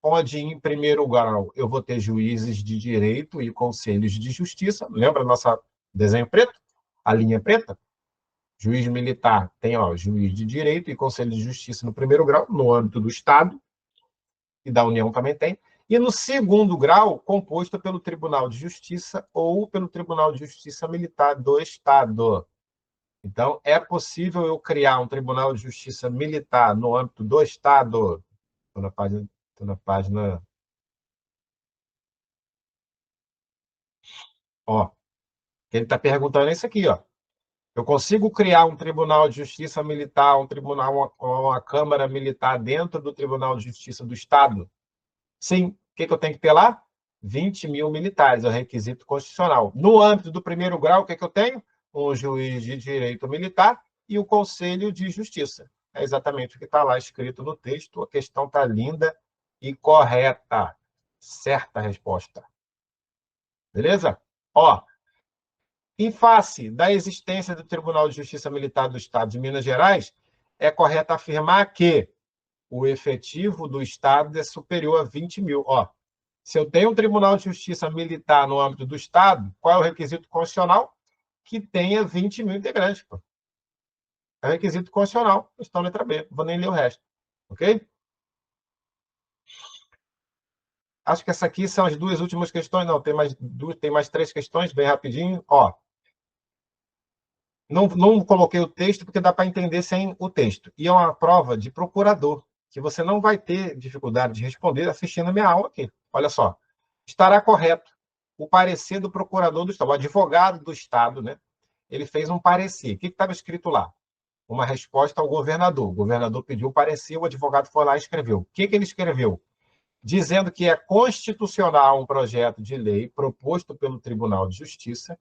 onde, em primeiro grau, eu vou ter juízes de direito e conselhos de justiça. Lembra nosso desenho preto? A linha preta? Juiz militar tem, ó, juiz de direito e conselho de justiça no primeiro grau, no âmbito do Estado, e da União também tem. E no segundo grau, composto pelo Tribunal de Justiça ou pelo Tribunal de Justiça Militar do Estado. Então, é possível eu criar um Tribunal de Justiça Militar no âmbito do Estado? Estou na página. Ó, ele está perguntando isso aqui, ó. Eu consigo criar um Tribunal de Justiça Militar, um tribunal, uma Câmara Militar dentro do Tribunal de Justiça do Estado? Sim. O que eu tenho que ter lá? 20 mil militares, é o requisito constitucional. No âmbito do primeiro grau, o que eu tenho? Um juiz de direito militar e o Conselho de Justiça. É exatamente o que está lá escrito no texto. A questão está linda e correta. Certa resposta. Beleza? Ó, em face da existência do Tribunal de Justiça Militar do Estado de Minas Gerais, é correto afirmar que o efetivo do Estado é superior a 20 mil. Ó, se eu tenho um Tribunal de Justiça Militar no âmbito do Estado, qual é o requisito constitucional? Que tenha 20 mil integrantes. Pô. É o requisito constitucional, questão letra B. Não vou nem ler o resto. Ok? Acho que essa aqui são as duas últimas questões. Não, tem mais 3 questões, bem rapidinho. Ó, não coloquei o texto porque dá para entender sem o texto. E é uma prova de procurador, que você não vai ter dificuldade de responder assistindo a minha aula aqui. Olha só. Estará correto o parecer do procurador do Estado, o advogado do Estado, né? Ele fez um parecer. O que estava escrito lá? uma resposta ao governador. O governador pediu parecer, o advogado foi lá e escreveu. O que ele escreveu? Dizendo que é constitucional um projeto de lei proposto pelo Tribunal de Justiça,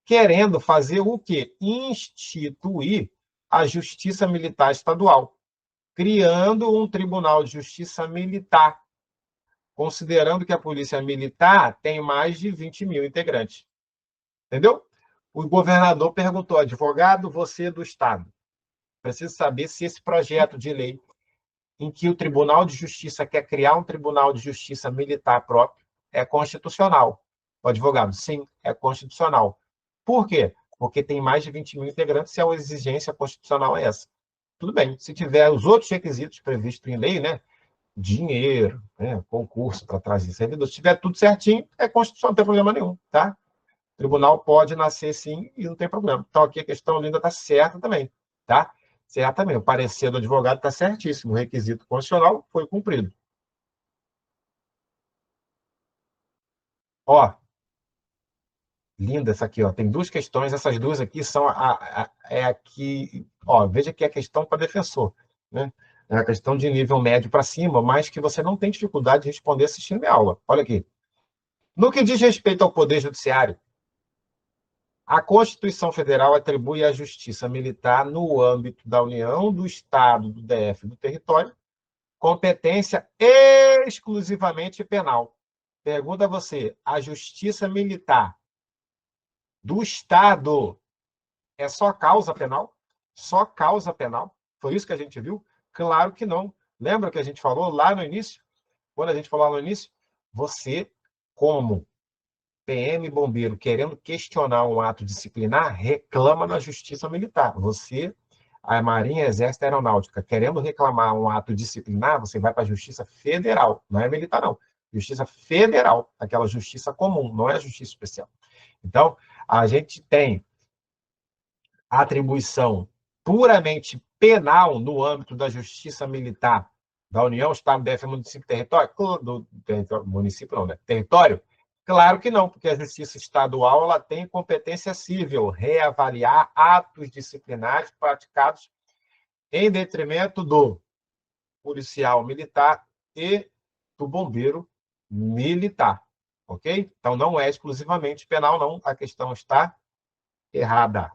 querendo fazer o quê? Instituir a Justiça Militar Estadual, criando um Tribunal de Justiça Militar, considerando que a Polícia Militar tem mais de 20 mil integrantes. Entendeu? O governador perguntou, advogado, você do Estado, preciso saber se esse projeto de lei em que o Tribunal de Justiça quer criar um Tribunal de Justiça Militar próprio é constitucional. O advogado, sim, é constitucional. Por quê? Porque tem mais de 20 mil integrantes e a exigência constitucional é essa. Tudo bem, se tiver os outros requisitos previstos em lei, né? Dinheiro, né? Concurso para trazer servidores, se tiver tudo certinho, é constitucional, não tem problema nenhum, tá? O tribunal pode nascer sim e não tem problema. Então, aqui a questão ainda está certa também, tá? Certo também. O parecer do advogado está certíssimo. O requisito constitucional foi cumprido. Ó, linda essa aqui, ó. Tem duas questões. Essas duas aqui são aqui. Ó, veja que é a questão para defensor, né? É a questão de nível médio para cima, mas que você não tem dificuldade de responder assistindo minha aula. Olha aqui. No que diz respeito ao Poder Judiciário, a Constituição Federal atribui à Justiça Militar, no âmbito da União, do Estado, do DF e do território, competência exclusivamente penal. Pergunta a você, a Justiça Militar do Estado é só causa penal? Só causa penal? Foi isso que a gente viu? Claro que não. Lembra que a gente falou lá no início? Quando a gente falou lá no início, você, como PM bombeiro querendo questionar um ato disciplinar, reclama na Justiça Militar. Você, a Marinha, Exército e Aeronáutica, querendo reclamar um ato disciplinar, você vai para a Justiça Federal. Não é militar, não. Justiça Federal, aquela justiça comum, não é a justiça especial. Então, a gente tem atribuição puramente penal no âmbito da Justiça Militar da União, Estado, DF, município, território, município não, né? Território? Claro que não, porque a Justiça Estadual ela tem competência civil, reavaliar atos disciplinares praticados em detrimento do policial militar e do bombeiro militar, ok? Então, não é exclusivamente penal, não. A questão está errada.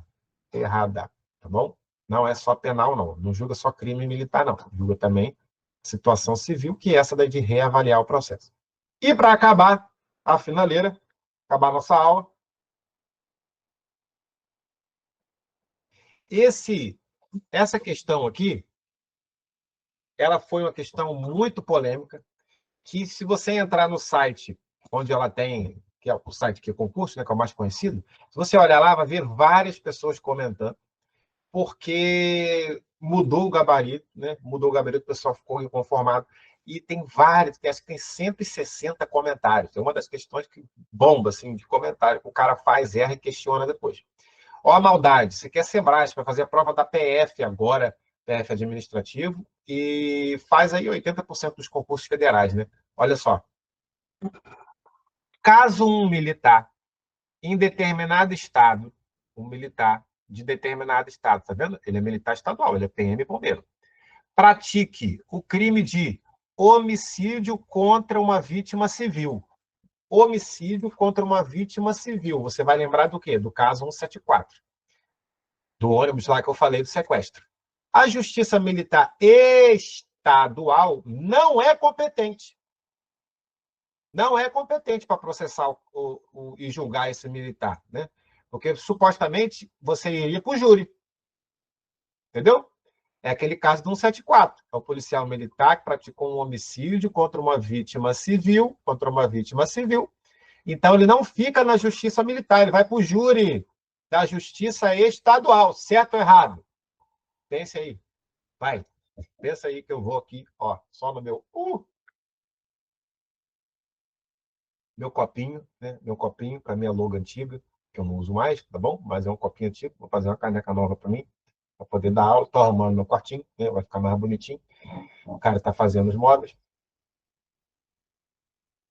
Errada, tá bom? Não é só penal, não. Não julga só crime militar, não. Julga também situação civil, que é essa daí de reavaliar o processo. E para acabar a finaleira, acabar a nossa aula, essa questão aqui, ela foi uma questão muito polêmica, que se você entrar no site onde ela tem, que é o site que é concurso, né, que é o mais conhecido, se você olhar lá, vai ver várias pessoas comentando, porque mudou o gabarito, né? Mudou o gabarito, o pessoal ficou inconformado. E tem vários, acho que tem 160 comentários. É uma das questões que bomba, assim, de comentário, que o cara faz, erra e questiona depois. Ó a maldade, você quer ser Brás para fazer a prova da PF agora, PF administrativo, e faz aí 80% dos concursos federais, né? Olha só. Caso um militar em determinado estado, um militar de determinado estado, tá vendo? Ele é militar estadual, ele é PM bombeiro. Pratique o crime de homicídio contra uma vítima civil. Homicídio contra uma vítima civil. Você vai lembrar do quê? Do caso 174. Do ônibus lá que eu falei do sequestro. A Justiça Militar Estadual não é competente. Não é competente para processar e julgar esse militar, né? Porque supostamente você iria para o júri. Entendeu? É aquele caso do 174. É o policial militar que praticou um homicídio contra uma vítima civil, Então, ele não fica na justiça militar, ele vai para o júri da justiça estadual. Certo ou errado? Pense aí. Vai. Pensa aí que eu vou aqui, ó, só no meu copinho, né? Meu copinho, para minha logo antiga, que eu não uso mais, tá bom? Mas é um copinho antigo. Vou fazer uma caneca nova para mim, para poder dar aula. Estou arrumando meu quartinho, né? Vai ficar mais bonitinho. O cara está fazendo os móveis.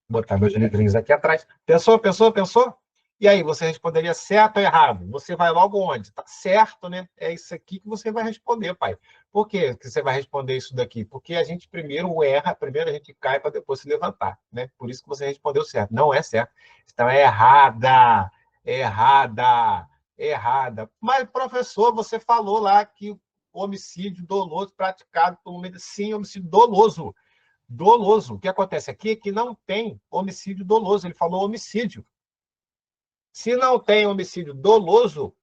Botar meus livrinhos aqui atrás. Pensou? E aí, você responderia certo ou errado? Você vai logo onde? Tá certo, né? É isso aqui que você vai responder, pai. Por que que você vai responder isso daqui? Porque a gente primeiro erra, primeiro a gente cai para depois se levantar, né? Por isso que você respondeu certo. Não é certo. Então é errada, errada, errada. Mas, professor, você falou lá que o homicídio doloso praticado por um médico. Sim, homicídio doloso. Doloso. O que acontece aqui é que não tem homicídio doloso. Ele falou homicídio. Se não tem homicídio doloso,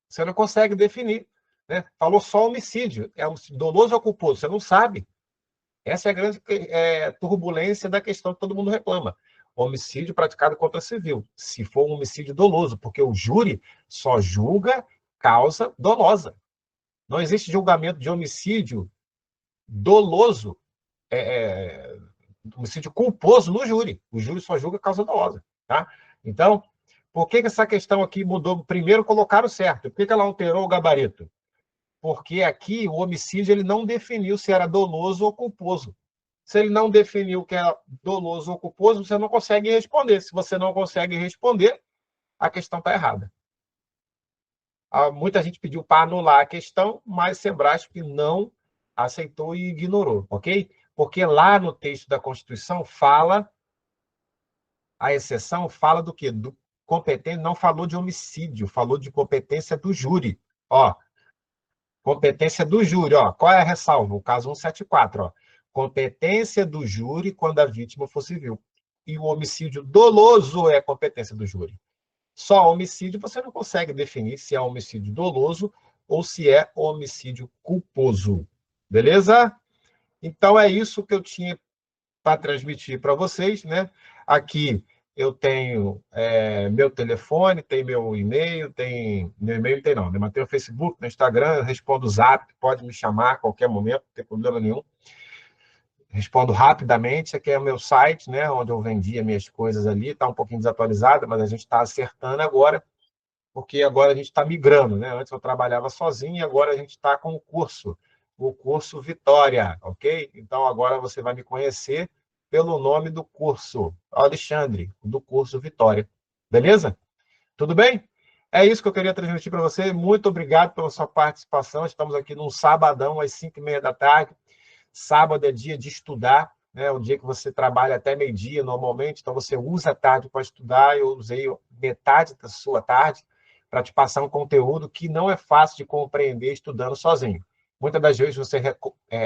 você não consegue definir. Né? Falou só homicídio. É homicídio doloso ou culposo? Você não sabe. Essa é a grande turbulência da questão que todo mundo reclama. Homicídio praticado contra civil. Se for um homicídio doloso, porque o júri só julga causa dolosa. Não existe julgamento de homicídio doloso, homicídio culposo no júri. O júri só julga causa dolosa. Tá? Então, por que essa questão aqui mudou? Primeiro, colocaram certo. Por que ela alterou o gabarito? Porque aqui o homicídio ele não definiu se era doloso ou culposo. Se ele não definiu que é doloso ou culposo, você não consegue responder. Se você não consegue responder, a questão está errada. Muita gente pediu para anular a questão, mas Sebrasp não aceitou e ignorou, ok? Porque lá no texto da Constituição fala, a exceção fala do quê? Do competente, não falou de homicídio, falou de competência do júri. Ó, competência do júri, ó. Qual é a ressalva? O caso 174, ó. Competência do júri quando a vítima for civil. E o homicídio doloso é competência do júri. Só homicídio você não consegue definir se é homicídio doloso ou se é homicídio culposo. Beleza? Então é isso que eu tinha para transmitir para vocês, né? Aqui eu tenho meu telefone, tem meu e-mail, tem meu e-mail tem não, né? Mas tem o Facebook, no Instagram, eu respondo o Zap, pode me chamar a qualquer momento, não tem problema nenhum. Respondo rapidamente. Aqui é o meu site, né? Onde eu vendia minhas coisas ali, está um pouquinho desatualizado, mas a gente está acertando agora, porque agora a gente está migrando, né? Antes eu trabalhava sozinho e agora a gente está com o curso Vitória, ok? Então agora você vai me conhecer pelo nome do curso, Alexandre, do curso Vitória. Beleza? Tudo bem? É isso que eu queria transmitir para você. Muito obrigado pela sua participação. Estamos aqui num sabadão, às 5h30 da tarde. Sábado é dia de estudar, né? É o dia que você trabalha até meio-dia normalmente, então você usa a tarde para estudar. Eu usei metade da sua tarde para te passar um conteúdo que não é fácil de compreender estudando sozinho. Muitas das vezes você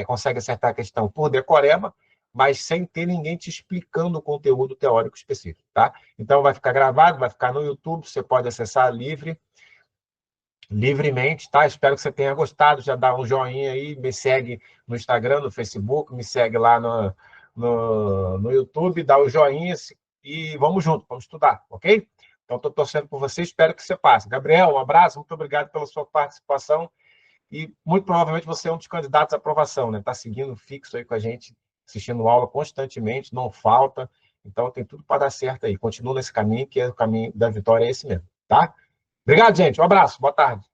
consegue acertar a questão por decoreba, mas sem ter ninguém te explicando o conteúdo teórico específico, tá? Então vai ficar gravado, vai ficar no YouTube, você pode acessar livremente, tá? Espero que você tenha gostado, já dá um joinha aí, me segue no Instagram, no Facebook, me segue lá no YouTube, dá o joinha e vamos junto, vamos estudar, ok? Então, estou torcendo por você, espero que você passe. Gabriel, um abraço, muito obrigado pela sua participação e muito provavelmente você é um dos candidatos à aprovação, né? Está seguindo fixo aí com a gente, assistindo aula constantemente, não falta, então tem tudo para dar certo aí. Continua nesse caminho, que é o caminho da vitória, é esse mesmo, tá? Obrigado, gente. Um abraço. Boa tarde.